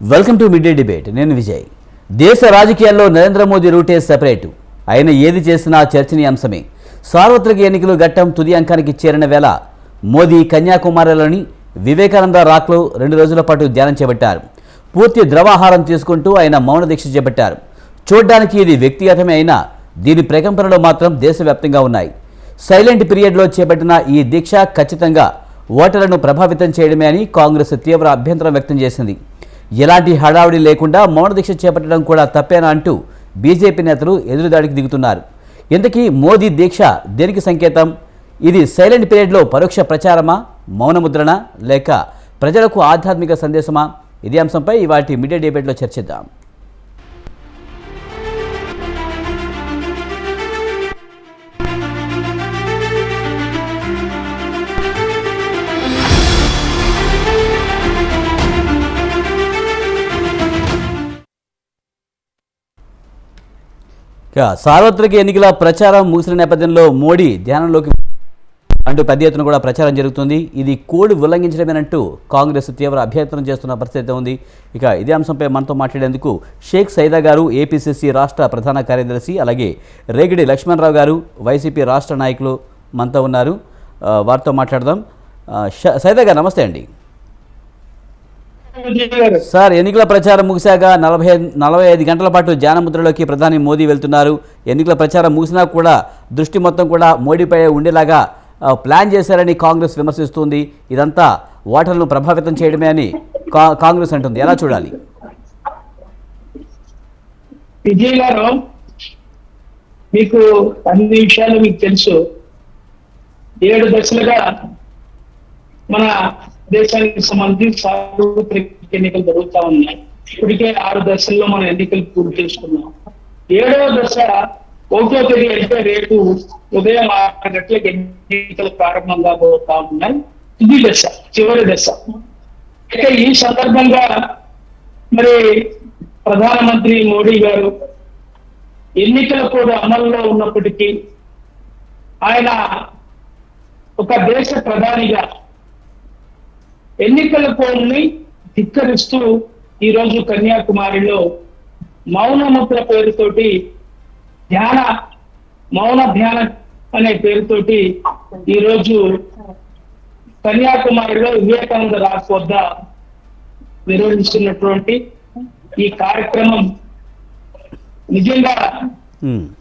Welcome to mid day debate. నేను విజయ్. దేశ రాజకీయాల్లో నరేంద్ర మోదీ రూటే సెపరేటు. ఆయన ఏది చేసినా చర్చనీయాంశమే. సార్వత్రిక ఎన్నికలు ఘట్టం తుది అంకానికి చేరిన వేళ మోదీ కన్యాకుమారిలోని వివేకానంద రాక్లో 2 రోజుల పాటు ధ్యానం చేపట్టారు. పూర్తి ద్రవాహారం తీసుకుంటూ ఆయన మౌన దీక్ష చేపట్టారు. చూడ్డానికి ఇది వ్యక్తిగతమే అయినా దీని ప్రకంపనలు మాత్రం దేశవ్యాప్తంగా ఉన్నాయి. సైలెంట్ పీరియడ్లో చేపట్టిన ఈ దీక్ష ఖచ్చితంగా ఓటర్లను ప్రభావితం చేయడమే అని కాంగ్రెస్ తీవ్ర అభ్యంతరం వ్యక్తం చేసింది. ఎలాంటి హడావుడి లేకుండా మౌన దీక్ష చేపట్టడం కూడా తప్పేనా అంటూ బీజేపీ నేతలు ఎదురుదాడికి దిగుతున్నారు. ఇంతకీ మోదీ దీక్ష దేనికి సంకేతం? ఇది సైలెంట్ పీరియడ్లో పరోక్ష ప్రచారమా, మౌనముద్రణ, లేక ప్రజలకు ఆధ్యాత్మిక సందేశమా? ఇదే అంశంపై ఇవాటి మీడియా డిబేట్లో చర్చిద్దాం. సార్వత్రిక ఎన్నికల ప్రచారం ముగిసిన నేపథ్యంలో మోడీ ధ్యానంలోకి అంటూ పెద్ద ఎత్తున కూడా ప్రచారం జరుగుతుంది. ఇది కోడ్ ఉల్లంఘించడమేనంటూ కాంగ్రెస్ తీవ్ర అభ్యంతరం చేస్తున్న పరిస్థితి ఉంది. ఇక ఇదే అంశంపై మనతో మాట్లాడేందుకు షేక్ సైదా గారు, ఏపీసీసీ రాష్ట్ర ప్రధాన కార్యదర్శి, అలాగే రేగిడి లక్ష్మణరావు గారు, వైసీపీ రాష్ట్ర నాయకులు మనతో ఉన్నారు. వారితో మాట్లాడదాం. సైదా గారు నమస్తే అండి. సార్, ఎన్నికల ప్రచారం ముగిశాక 45 గంటల పాటు ధ్యానముద్రలోకి ప్రధాని మోదీ వెళ్తున్నారు. ఎన్నికల ప్రచారం ముగిసినా కూడా దృష్టి మొత్తం కూడా మోడీపై ఉండేలాగా ప్లాన్ చేశారని కాంగ్రెస్ విమర్శిస్తుంది. ఇదంతా ఓటర్లను ప్రభావితం చేయడమే అని కాంగ్రెస్ అంటుంది. ఎలా చూడాలి? విజయ్ గారు, మీకు అన్ని విషయాలు మీకు తెలుసు. 7 దశలుగా మన దేశానికి సంబంధించి సార్వత్రిక ఎన్నికలు జరుగుతా ఉన్నాయి. ఇప్పటికే 6 దశల్లో మనం ఎన్నికలు పూర్తి చేసుకున్నాం. 7వ దశ 1వ తేదీ అయితే రేపు ఉదయం 6 గంటలకు ఎన్నికలు ప్రారంభం కాబోతా ఉన్నాయి. ఇది దశ, చివరి దశ. అయితే ఈ సందర్భంగా మరి ప్రధానమంత్రి మోడీ గారు ఎన్నికల కోడ్ అమల్లో ఉన్నప్పటికీ ఆయన ఒక దేశ ప్రధానిగా ఎన్నికల కోడ్ని ధిక్కరిస్తూ ఈరోజు కన్యాకుమారిలో మౌనముద్ర పేరుతోటి మౌన ధ్యానం అనే పేరుతోటి ఈరోజు కన్యాకుమారిలో వివేకానంద రాక్ వద్ద నిర్వహిస్తున్నటువంటి ఈ కార్యక్రమం నిజంగా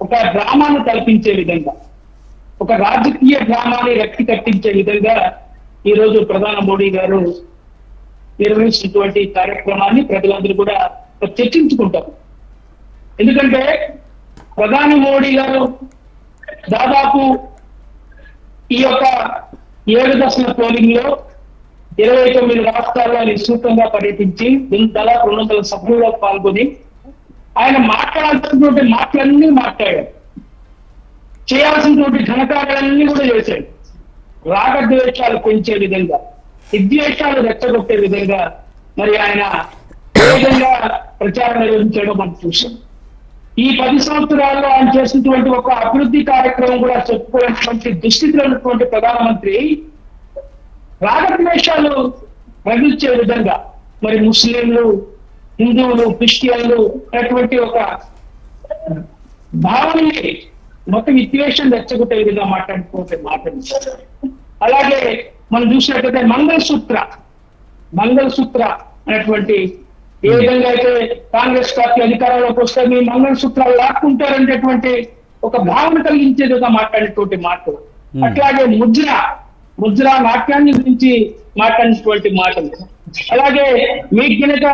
ఒక డ్రామాను కల్పించే విధంగా, ఒక రాజకీయ డ్రామాని రక్తి కట్టించే విధంగా ఈరోజు ప్రధాని మోడీ గారు నిర్వహించినటువంటి కార్యక్రమాన్ని ప్రజలందరూ కూడా చర్చించుకుంటారు. ఎందుకంటే ప్రధాని మోడీ గారు దాదాపు ఈ యొక్క 7 దశల పోలింగ్ లో 29 రాష్ట్రాల్లో విస్తృతంగా పర్యటించి దాదాపు 200 సభ్యుల్లో పాల్గొని ఆయన మాట్లాడాల్సినటువంటి మాటలన్నీ మాట్లాడారు. చేయాల్సినటువంటి ఘనకార్యాలన్నీ కూడా చేశాడు. రాగద్వేషాలు పెంచే విధంగా, విద్వేషాలు రెచ్చగొట్టే విధంగా మరి ఆయన ఏ విధంగా ప్రచారం నిర్వహించడం మనం చూసాం. ఈ 10 సంవత్సరాల్లో ఆయన చేసినటువంటి ఒక అభివృద్ధి కార్యక్రమం కూడా చెప్పుకోవాల్సినటువంటి దుస్థితిలో ఉన్నటువంటి ప్రధానమంత్రి రాగద్వేషాలు రగిల్చే విధంగా మరి ముస్లింలు, హిందువులు, క్రిస్టియన్లు అనేటువంటి ఒక భావనని మొత్తం విద్వేషం రెచ్చగొట్టే విధంగా మాట్లాడుతూ అలాగే మనం చూసినట్లయితే మంగళసూత్ర అనేటువంటి ఏ విధంగా అయితే కాంగ్రెస్ పార్టీ అధికారంలోకి వస్తే మీ మంగళసూత్రాలు లాక్కుంటారనేటువంటి ఒక భావన కలిగించే విధంగా మాట్లాడినటువంటి మాటలు. అట్లాగే ముద్ర నాట్యాన్ని గురించి మాట్లాడినటువంటి మాటలు. అలాగే మీకు కనుక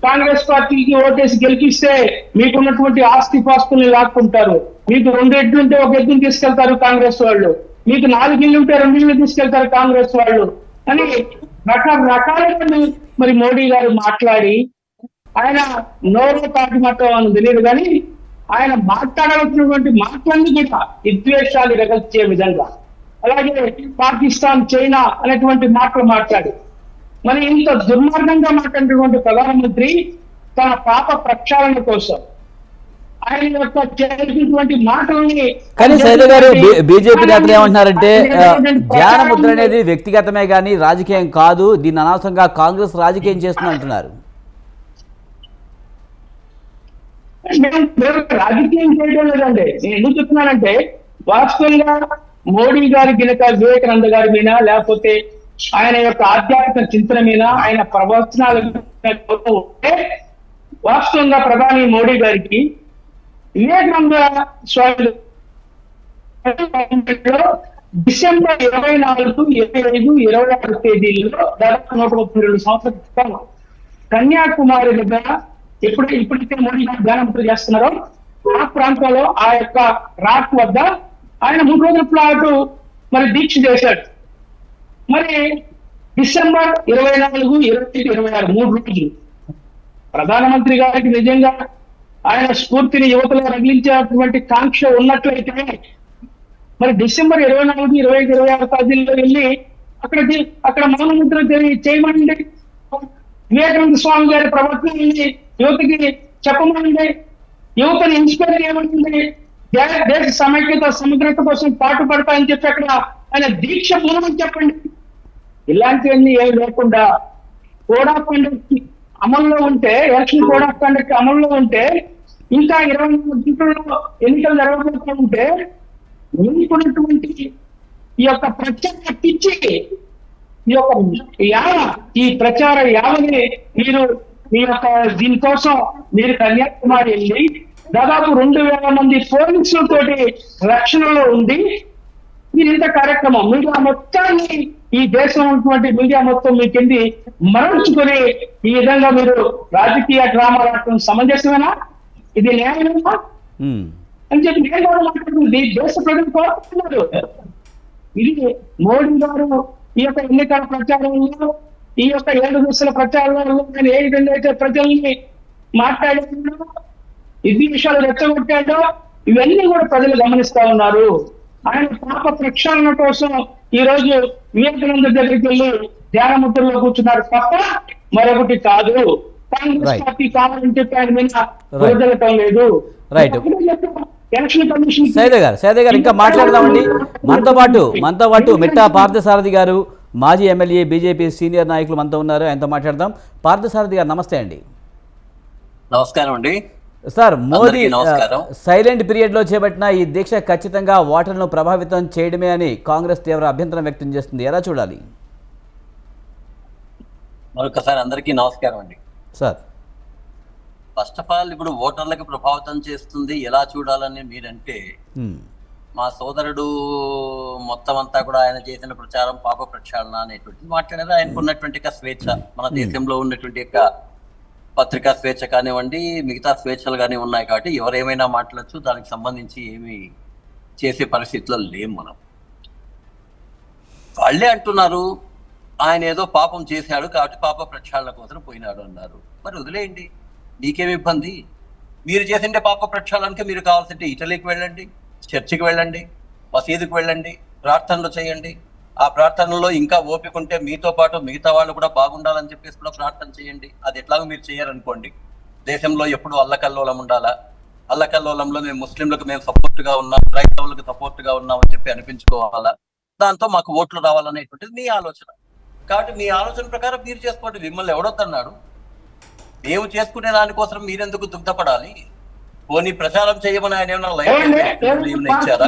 కాంగ్రెస్ పార్టీకి ఓటేసి గెలిపిస్తే మీకున్నటువంటి ఆస్తి పాస్తుల్ని లాక్కుంటారు. మీకు 2 ఎడ్లు ఉంటే 1 ఎద్దుని తీసుకెళ్తారు కాంగ్రెస్ వాళ్ళు, మీకు 4 ఇళ్ళు ఉంటే 2 ఇళ్ళు తీసుకెళ్తారు కాంగ్రెస్ వాళ్ళు అని రకరకాలుగా మరి మోడీ గారు మాట్లాడి, ఆయన నోరు తాటి మాత్రం అని తెలియదు కానీ ఆయన మాట్లాడాల్సినటువంటి మాటలన్నీ కూడా విద్వేషాలు రగల్చే విధంగా, అలాగే పాకిస్తాన్, చైనా అనేటువంటి మాటలు మాట్లాడి మరి ఇంత దుర్మార్గంగా మాట్లాడినటువంటి ప్రధానమంత్రి తన పాప ప్రక్షాళన కోసం ఆయన యొక్క చేసినటువంటి మాటలని. కానీ సైదా గారు, బీజేపీ నేతలు ఏమంటున్నారంటే ధ్యాన ముద్ర అనేది వ్యక్తిగతమే కానీ రాజకీయం కాదు, దీన్ని అనవసరంగా కాంగ్రెస్ రాజకీయం చేస్తుంది అంటున్నారు. మేము రాజకీయం చేయడం లేదండి. నేను ఎందుకు చెప్తున్నానంటే వాస్తవంగా మోడీ గారి గినక వివేకానంద గారి మీద, లేకపోతే ఆయన యొక్క ఆధ్యాత్మిక చింతన మీద, ఆయన ప్రవచనాల మీద ఉంటే వాస్తవంగా ప్రధాని మోడీ గారికి వివేకానంద స్వామి డిసెంబర్ 24, 25, 26 తేదీల్లో దాదాపు 132 సంవత్సరాల క్రితం కన్యాకుమారి దగ్గర ఇప్పటికే మోడీ గారు ధ్యానం చేస్తున్నారో ఆ ప్రాంతంలో ఆ యొక్క రాక్ వద్ద ఆయన 3 రోజుల పాటు మరి దీక్ష చేశాడు. మరి డిసెంబర్ 24, 25, 26 3 రోజులు ప్రధానమంత్రి గారికి నిజంగా ఆయన స్ఫూర్తిని యువతలో రగిలించేటువంటి కాంక్ష ఉన్నట్లయితే మరి డిసెంబర్ 24, 25, 26 తేదీల్లో వెళ్ళి అక్కడ మౌనముద్ర చేయమండి. వివేకానంద స్వామి గారి ప్రవర్తనని యువతకి చెప్పమండి, యువతని ఇన్స్పైర్ చేయమండి, దేశ సమైక్యత సమగ్రత కోసం పాటు పడతాయని చెప్పి అక్కడ ఆయన దీక్ష మూలమని చెప్పండి. ఇలాంటివన్నీ ఏమి లేకుండా కోడ్ ఆఫ్ కండక్ట్ అమల్లో ఉంటే, ఎలక్షన్ కోడ్ ఆఫ్ కండక్ట్ అమల్లో ఉంటే, ఇంకా 24 గంటల్లో ఎన్నికలు జరగబోతూ ఉంటే మీకున్నటువంటి ఈ యొక్క ప్రచార పిచ్చి, ఈ యొక్క ఈ ప్రచార యావని మీరు మీ యొక్క దీనికోసం మీరు కన్యాకుమారి వెళ్ళి దాదాపు 2,000 మంది పోలీసులతోటి రక్షణలో ఉండి మీరు ఇంత కార్యక్రమం మీడియా మొత్తాన్ని, ఈ దేశం ఉన్నటువంటి మీడియా మొత్తం మీ కింది మరల్చుకొని ఈ విధంగా మీరు రాజకీయ డ్రామా రావడం సమంజసమేనా? ఇది న్యాయమేనా అని చెప్పి నేను కూడా మాట్లాడుతుంది. దేశ ప్రజలు కోరుతున్నారు. ఇది మోడీ గారు ఈ యొక్క ఎన్నికల ప్రచారంలో, ఈ యొక్క 7 దశల ప్రచారంలో ఆయన ఏ విధంగా అయితే ప్రజల్ని మాట్లాడుతున్నాడో, ఇది విషయాలు రెచ్చగొట్టాడో ఇవన్నీ కూడా ప్రజలు గమనిస్తా ఉన్నారు. ఆయన పాప ప్రక్షాళన కోసం ఈ రోజు వివేకానంద దగ్గరికి వెళ్ళి ధ్యానముద్రలో కూర్చున్నారు తప్ప మరొకటి కాదు. కాంగ్రెస్ పార్టీ కావాలని చెప్పి ఆయన మీద వదలటం లేదు. ఎలక్షన్ కమిషన్ సైదే గారు ఇంకా మాట్లాడదామండి. మనతో పాటు మిట్టా పార్థసారథి గారు, మాజీ ఎమ్మెల్యే, బీజేపీ సీనియర్ నాయకులు మనతో ఉన్నారు. ఆయనతో మాట్లాడదాం. పార్థసారథి గారు నమస్తే అండి. నమస్కారం అండి సార్, మోదీ సైలెంట్ పీరియడ్ లో చేపట్టిన ఈ దీక్ష ఖచ్చితంగా ఓటర్లను ప్రభావితం చేయడమే అని కాంగ్రెస్ తీవ్ర అభ్యంతరం వ్యక్తం చేస్తుంది. ఎలా చూడాలి? మరొకసారి అందరికీ నమస్కారం అండి. సార్, ఫస్ట్ ఆఫ్ ఆల్ ఇప్పుడు ఓటర్లకు ప్రభావితం చేస్తుంది ఎలా చూడాలని మీరంటే, మా సోదరుడు మొత్తం అంతా కూడా ఆయన చేసిన ప్రచారం పాప ప్రక్షాళన అనేటువంటిది మాట్లాడారు. ఆయనకు ఉన్నటువంటి స్వేచ్ఛ, మన దేశంలో ఉన్నటువంటి పత్రికా స్వేచ్ఛ కానివ్వండి, మిగతా స్వేచ్ఛలు కానీ ఉన్నాయి కాబట్టి ఎవరేమైనా మాట్లాడచ్చు. దానికి సంబంధించి ఏమి చేసే పరిస్థితిలో లేం మనం. వాళ్ళే అంటున్నారు ఆయన ఏదో పాపం చేశాడు కాబట్టి పాప ప్రక్షాళన కోసం పోయినాడు అన్నారు. మరి వదిలేయండి, మీకేమి ఇబ్బంది? మీరు చేసిండే పాప ప్రక్షాళనకి మీరు కావాల్సింటే ఇటలీకి వెళ్ళండి, చర్చికి వెళ్ళండి, మసీదుకి వెళ్ళండి, ప్రార్థనలు చేయండి. ఆ ప్రార్థనలో ఇంకా ఓపిక ఉంటే మీతో పాటు మిగతా వాళ్ళు కూడా బాగుండాలని చెప్పేసి కూడా ప్రార్థన చేయండి. అది ఎట్లాగో మీరు చేయరనుకోండి, దేశంలో ఎప్పుడు అల్లకల్లోలం ఉండాలా, అల్లకల్లోలంలో మేము ముస్లింలకు మేము సపోర్ట్ గా ఉన్నాం, క్రైస్తవులకు సపోర్ట్ గా ఉన్నాం అని చెప్పి అనిపించుకోవాలా, దాంతో మాకు ఓట్లు రావాలనేటువంటిది మీ ఆలోచన. కాబట్టి మీ ఆలోచన ప్రకారం మీరు చేసుకోండి. మిమ్మల్ని ఎవడొద్దన్నాడు? మేము చేసుకునే దానికోసం మీరెందుకు దుగ్ధపడాలి? పోనీ ప్రచారం చేయమని ఆయన ఏమన్నా ఇచ్చారా?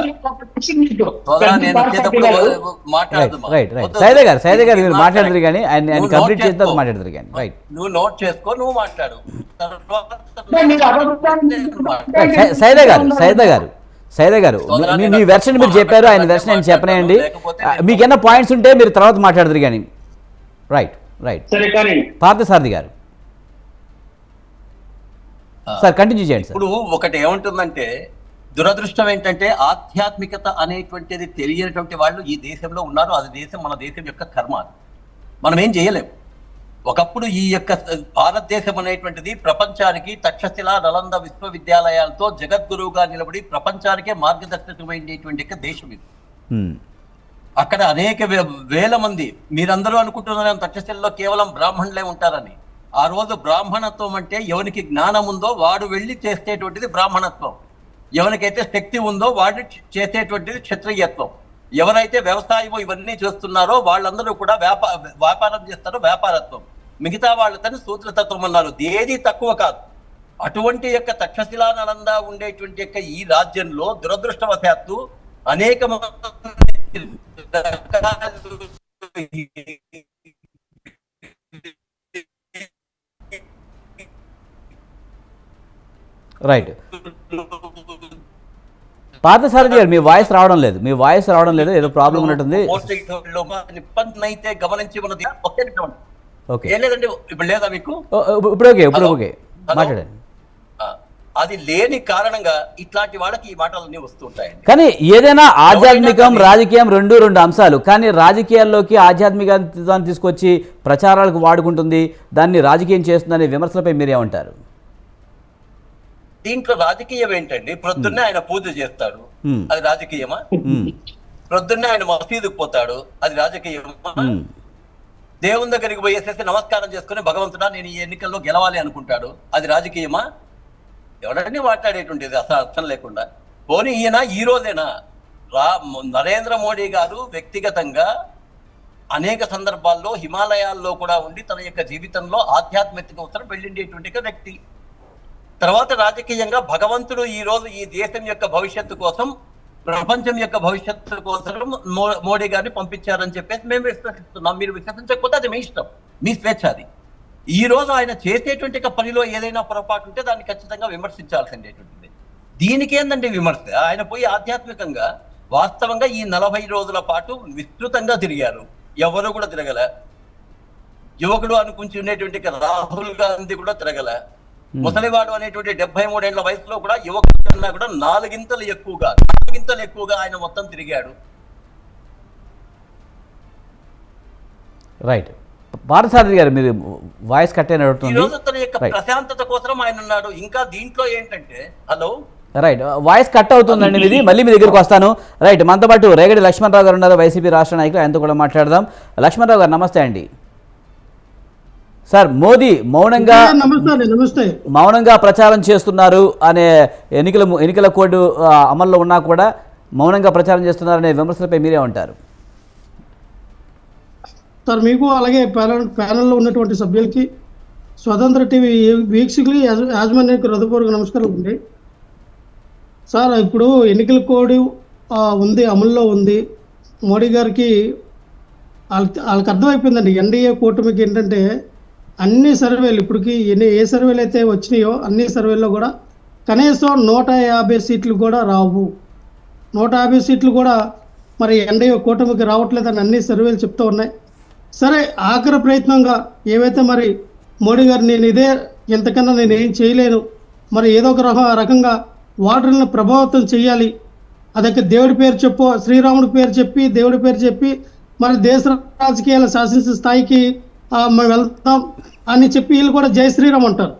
నువ్వు నోట్ చేసుకో, నువ్వు మాట్లాడు. సైదా గారు మీ వెర్షన్ మీరు చెప్పారు, ఆయన వెర్షన్ ఆయన చెప్పనేయండి. మీకేమన్నా పాయింట్స్ ఉంటే మీరు తర్వాత మాట్లాడదురు కానీ. రైట్ పార్థసారథి గారు సార్ కంటిన్యూ చేయండి. ఇప్పుడు ఒకటి ఏముంటుందంటే, దురదృష్టం ఏంటంటే ఆధ్యాత్మికత అనేటువంటిది తెలియనటువంటి వాళ్ళు ఈ దేశంలో ఉన్నారు. అది మన దేశం యొక్క కర్మ. మనం ఏం చేయలేము. ఒకప్పుడు ఈ యొక్క భారతదేశం అనేటువంటిది ప్రపంచానికి తక్షశిల, నలంద విశ్వవిద్యాలయాలతో జగద్గురువుగా నిలబడి ప్రపంచానికే మార్గదర్శకమైనటువంటి దేశం ఇది. అక్కడ అనేక వేల మంది, మీరందరూ అనుకుంటున్నారు తక్షశిలలో కేవలం బ్రాహ్మణులే ఉంటారని. ఆ రోజు బ్రాహ్మణత్వం అంటే ఎవరికి జ్ఞానం ఉందో వాడు వెళ్ళి చేసేటువంటిది బ్రాహ్మణత్వం, ఎవరికైతే శక్తి ఉందో వాడు చేసేటువంటిది క్షత్రియత్వం, ఎవరైతే వ్యవసాయం ఇవన్నీ చేస్తున్నారో వాళ్ళందరూ కూడా వ్యాపారం చేస్తారో వ్యాపారత్వం, మిగతా వాళ్ళతోని శూద్రతత్వం అన్నారు. ఏది తక్కువ కాదు. అటువంటి యొక్క తక్షశిలా నలంద ఉండేటువంటి యొక్క ఈ రాజ్యంలో దురదృష్టవశాత్తు అనేక రైట్. పార్థసారథి గారు మీ వాయిస్ రావడం లేదు, ఏదో ప్రాబ్లం ఉన్నట్టుంది. నిబంధన అయితే గమనించి ఉన్నది. ఓకే, ఏం లేదండి, ఇప్పుడు లేదా మీకు? ఇప్పుడు ఓకే మాట్లాడండి. అది లేని కారణంగా ఇట్లాంటి వాళ్ళకి ఈ మాటలన్నీ వస్తుంటాయి. కానీ ఏదైనా ఆధ్యాత్మికం రాజకీయం రెండు అంశాలు, కానీ రాజకీయాల్లోకి ఆధ్యాత్మికాన్ని తీసుకొచ్చి ప్రచారాలకు వాడుకుంటుంది, దాన్ని రాజకీయం చేస్తుందనే విమర్శలపై మీరేమంటారు? దీంట్లో రాజకీయం ఏంటండి? ప్రొద్దున్నే ఆయన పూజ చేస్తాడు, అది రాజకీయమా? ప్రొద్దున్నే ఆయన మసీదుకు పోతాడు, అది రాజకీయమా? దేవుని దగ్గరికి పోయేసేసి నమస్కారం చేసుకుని భగవంతుడా నేను ఈ ఎన్నికల్లో గెలవాలి అనుకుంటాడు, అది రాజకీయమా? ఎవడన్నీ మాట్లాడేటువంటిది అసలు అర్థం లేకుండా. పోనీ ఈయన ఈ రోజైనా నరేంద్ర మోడీ గారు వ్యక్తిగతంగా అనేక సందర్భాల్లో హిమాలయాల్లో కూడా ఉండి తన యొక్క జీవితంలో ఆధ్యాత్మిక అవసరం వెళ్ళిండేటువంటి వ్యక్తి. తర్వాత రాజకీయంగా భగవంతుడు ఈ రోజు ఈ దేశం యొక్క భవిష్యత్తు కోసం, ప్రపంచం యొక్క భవిష్యత్తు కోసం మోడీ గారిని పంపించారని చెప్పేసి మేము విశ్వసిస్తున్నాం. మీరు విశ్వసించకపోతే అది మీ ఇష్టం, మీ స్వేచ్ఛ. అది ఈ రోజు ఆయన చేసేటువంటి పనిలో ఏదైనా పొరపాటు ఉంటే దాన్ని ఖచ్చితంగా విమర్శించాల్సిందేటువంటిది. దీనికి ఏందండి విమర్శ? ఆయన పోయి ఆధ్యాత్మికంగా వాస్తవంగా ఈ 40 రోజుల పాటు విస్తృతంగా తిరిగారు, ఎవరు కూడా తిరగల. యువకుడు అనుకుంటున్నటువంటి రాహుల్ గాంధీ కూడా తిరగల. ముసలివాడు అనేటువంటి 73 ఏళ్ల వయసులో కూడా యువకుడు కన్నా కూడా 4 గింతలు ఎక్కువగా ఆయన మొత్తం తిరిగాడు. రైట్. పార్థసారథి గారు మీరు వాయిస్ కట్ అయినట్టు ఈ రోజు తన యొక్క ప్రశాంతత కోసం ఆయన ఉన్నాడు. ఇంకా దీంట్లో ఏంటంటే రైట్, వాయిస్ కట్ అవుతుందండి మీది, మళ్ళీ మీ దగ్గరికి వస్తాను. రైట్, మనతో పాటు రేగడి లక్ష్మణరావు గారు ఉన్నారు, వైసీపీ రాష్ట్ర నాయకులు, ఆయనతో కూడా మాట్లాడదాం. లక్ష్మణరావు గారు నమస్తే అండి. సార్, మోదీ మౌనంగా ప్రచారం చేస్తున్నారు అనే ఎన్నికల కోడ్ అమల్లో ఉన్నా కూడా మౌనంగా ప్రచారం చేస్తున్నారనే విమర్శలపై మీరే ఉంటారు? సార్, మీకు అలాగే ప్యానెల్లో ఉన్నటువంటి సభ్యులకి, స్వతంత్ర టీవీ వీక్షకులు, యాజమాన్యానికి హృదయపూర్వక నమస్కారం అండి. సార్, ఇప్పుడు ఎన్నికల కోడ్ ఉంది, అమల్లో ఉంది. మోడీ గారికి వాళ్ళకి అర్థమైపోయిందండి. ఎన్డీఏ కూటమికి ఏంటంటే అన్ని సర్వేలు ఇప్పటికి ఏ సర్వేలు అయితే వచ్చినాయో అన్ని సర్వేల్లో కూడా కనీసం 150 సీట్లు కూడా రావు. 150 సీట్లు కూడా మరి ఎన్డీఏ కూటమికి రావట్లేదని అన్ని సర్వేలు చెప్తూ ఉన్నాయి. సరే, ఆఖరి ప్రయత్నంగా ఏవైతే మరి మోడీ గారు నేను ఇంతకన్నా నేను ఏం చేయలేను, మరి ఏదో ఒక రకంగా ఓటర్లను ప్రభావితం చేయాలి, అదొక దేవుడి పేరు చెప్పు, శ్రీరాముడి పేరు చెప్పి, దేవుడి పేరు చెప్పి మరి దేశ రాజకీయాల శాసించే స్థాయికి మేము వెళ్తాం అని చెప్పి వీళ్ళు కూడా జై శ్రీరామ్ అంటారు.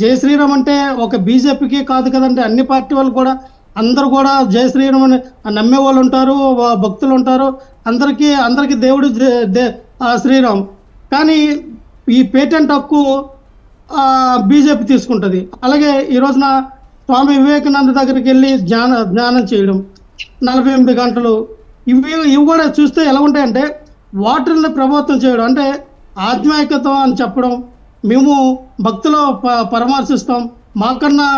జై శ్రీరామ్ అంటే ఒక బీజేపీకి కాదు కదండి, అన్ని పార్టీ వాళ్ళు కూడా అందరూ కూడా జై శ్రీరామ్ అని నమ్మే వాళ్ళు ఉంటారు, భక్తులు ఉంటారు. అందరికీ దేవుడు శ్రీరామ్. కానీ ఈ పేటెంట్ హక్కు బీజేపీ తీసుకుంటుంది. అలాగే ఈ రోజున స్వామి వివేకానంద దగ్గరికి వెళ్ళి ధ్యానం చేయడం 48 గంటలు, ఇవి కూడా చూస్తే ఎలా ఉంటాయంటే ఓటర్ని ప్రభావితం చేయడం, అంటే ఆధ్యాత్మికత అని చెప్పడం, మేము భక్తులు పరామర్శిస్తాం, మాకన్నా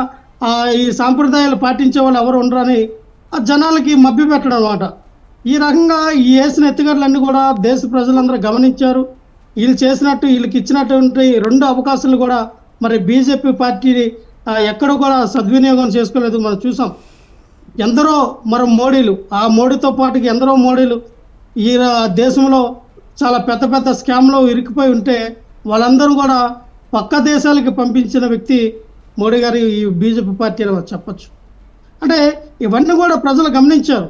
ఈ సాంప్రదాయాలు పాటించే వాళ్ళు ఎవరు ఉండరని జనాలకి మభ్య పెట్టడం అన్నమాట. ఈ రకంగా ఈ వేసిన ఎత్తుగడలన్నీ కూడా దేశ ప్రజలందరూ గమనించారు. వీళ్ళకి ఇచ్చినటువంటి 2 అవకాశాలు కూడా మరి బీజేపీ పార్టీ ఎక్కడ కూడా సద్వినియోగం చేసుకోలేదు. మనం చూసాం, ఎందరో మరి మోడీలు, ఆ మోడీతో పాటుకి ఎందరో మోడీలు ఈ దేశంలో చాలా పెద్ద స్కామ్లో ఇరికిపోయి ఉంటే వాళ్ళందరూ కూడా పక్క దేశాలకి పంపించిన వ్యక్తి మోడీ గారి ఈ బీజేపీ పార్టీ అని చెప్పచ్చు. అంటే ఇవన్నీ కూడా ప్రజలు గమనించారు.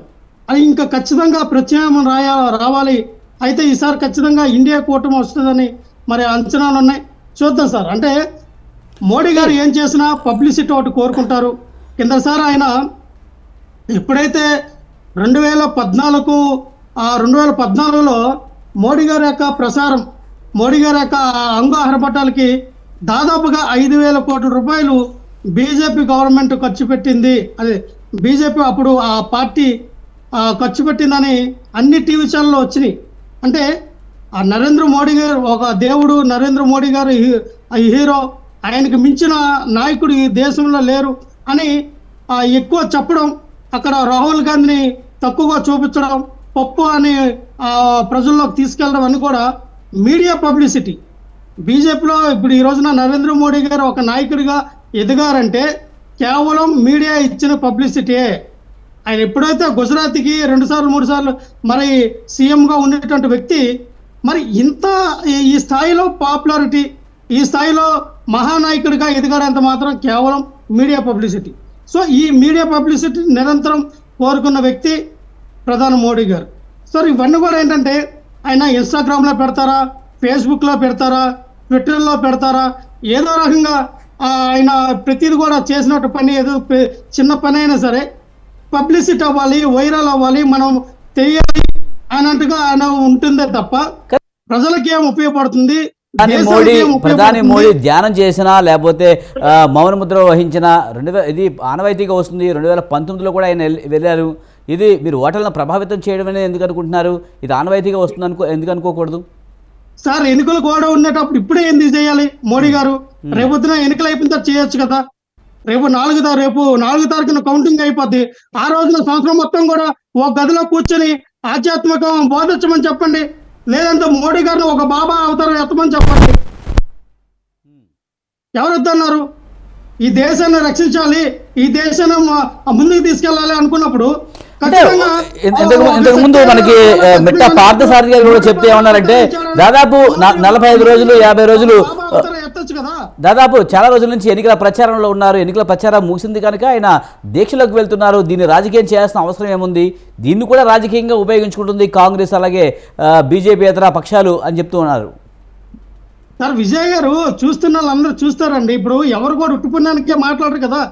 అది ఇంకా ఖచ్చితంగా ప్రత్యామ్నాయం రావాలి. అయితే ఈసారి ఖచ్చితంగా ఇండియా కూటమి వస్తుందని మరి అంచనాలు ఉన్నాయి. చూద్దాం సార్. అంటే మోడీ గారు ఏం చేసినా పబ్లిసిటీ ఒకటి కోరుకుంటారు. కిందసారి ఆయన ఎప్పుడైతే 2014లో మోడీ గారి యొక్క ప్రసారం, మోడీ గారి యొక్క అంగహార పట్టాలకి దాదాపుగా 5,000 కోట్ల రూపాయలు బీజేపీ గవర్నమెంట్ ఖర్చు పెట్టింది, అదే బీజేపీ అప్పుడు ఆ పార్టీ ఖర్చు పెట్టిందని అన్ని టీవీ ఛానల్లో వచ్చినాయి. అంటే ఆ నరేంద్ర మోడీ గారు ఒక దేవుడు, నరేంద్ర మోడీ గారు హీరో, ఆయనకు మించిన నాయకుడు ఈ దేశంలో లేరు అని ఎక్కువ చెప్పడం, అక్కడ రాహుల్ గాంధీని తక్కువగా చూపించడం, పప్పు అని ప్రజల్లోకి తీసుకెళ్ళడం అని కూడా మీడియా పబ్లిసిటీ. బీజేపీలో ఇప్పుడు ఈ రోజున నరేంద్ర మోడీ గారు ఒక నాయకుడిగా ఎదిగారంటే కేవలం మీడియా ఇచ్చిన పబ్లిసిటీయే. ఆయన ఎప్పుడైతే గుజరాత్కి 2 సార్లు 3 సార్లు మరి సీఎంగా ఉండేటువంటి వ్యక్తి మరి ఇంత ఈ స్థాయిలో పాపులారిటీ, ఈ స్థాయిలో మహానాయకుడిగా ఎదిగాడంత మాత్రం కేవలం మీడియా పబ్లిసిటీ. సో ఈ మీడియా పబ్లిసిటీ నిరంతరం కోరుకున్న వ్యక్తి ప్రధాని మోడీ గారు. సో ఇవన్నీ కూడా ఏంటంటే ఆయన ఇన్స్టాగ్రామ్లో పెడతారా, ఫేస్బుక్లో పెడతారా, ట్విట్టర్లో పెడతారా, ఏదో రకంగా ఆయన ప్రతిది కూడా చేసినట్టు పని, ఏదో చిన్న పని అయినా సరే పబ్లిసిటీ అవ్వాలి, వైరల్ అవ్వాలి, మనం తెలియాలి అన్నట్టుగా ఆయన ఉంటుందే తప్ప ప్రజలకి ఏం ఉపయోగపడుతుంది? ప్రధాని మోడీ ధ్యానం చేసినా లేకపోతే మౌనముద్ర వహించినా ఇది ఆనవాయితీగా వస్తుంది. 2019లో కూడా ఆయన వెళ్ళారు. ఇది మీరు ఓటర్లను ప్రభావితం చేయడం అనేది ఎందుకు అనుకుంటున్నారు? ఇది ఆనవాయితీగా వస్తుంది ఎందుకు అనుకోకూడదు? సార్ ఎన్నికలు కూడా ఉండేటప్పుడు ఇప్పుడే ఎందుకు చేయాలి మోడీ గారు? రేపొద్దున ఎన్నికలు అయిపోయిన తర్వాత చేయొచ్చు కదా. రేపు 4 తారీఖున కౌంటింగ్ అయిపోద్ది. ఆ రోజున సంవత్సరం మొత్తం కూడా ఒక గదిలో కూర్చొని ఆధ్యాత్మికం బోధించమని చెప్పండి, లేదంటే మోడీ గారిని ఒక బాబా అవతారం ఎత్తమని చెప్పండి. ఎవరొద్దన్నారు? ఈ దేశాన్ని రక్షించాలి, ఈ దేశాన్ని ముందుకు తీసుకెళ్ళాలి అనుకున్నప్పుడు ఇంతకు ముందు మనకి మిట్టా పార్థసారథి గారు కూడా చెప్తే ఏమన్నారంటే దాదాపు 45 రోజులు 50 రోజులు దాదాపు చాలా రోజుల నుంచి ఎన్నికల ప్రచారంలో ఉన్నారు. ఎన్నికల ప్రచారం ముగిసింది కనుక ఆయన దీక్షలోకి వెళ్తున్నారు. దీన్ని రాజకీయం చేయాల్సిన అవసరం ఏముంది? దీన్ని కూడా రాజకీయంగా ఉపయోగించుకుంటుంది కాంగ్రెస్ అలాగే బీజేపీ ఇతర పక్షాలు అని చెప్తూ ఉన్నారు. సార్ విజయ్ గారు చూస్తున్న వాళ్ళందరూ చూస్తారండి. ఇప్పుడు ఎవరు కూడా ఉట్టుపుణ్యానికే మాట్లాడరు కదా,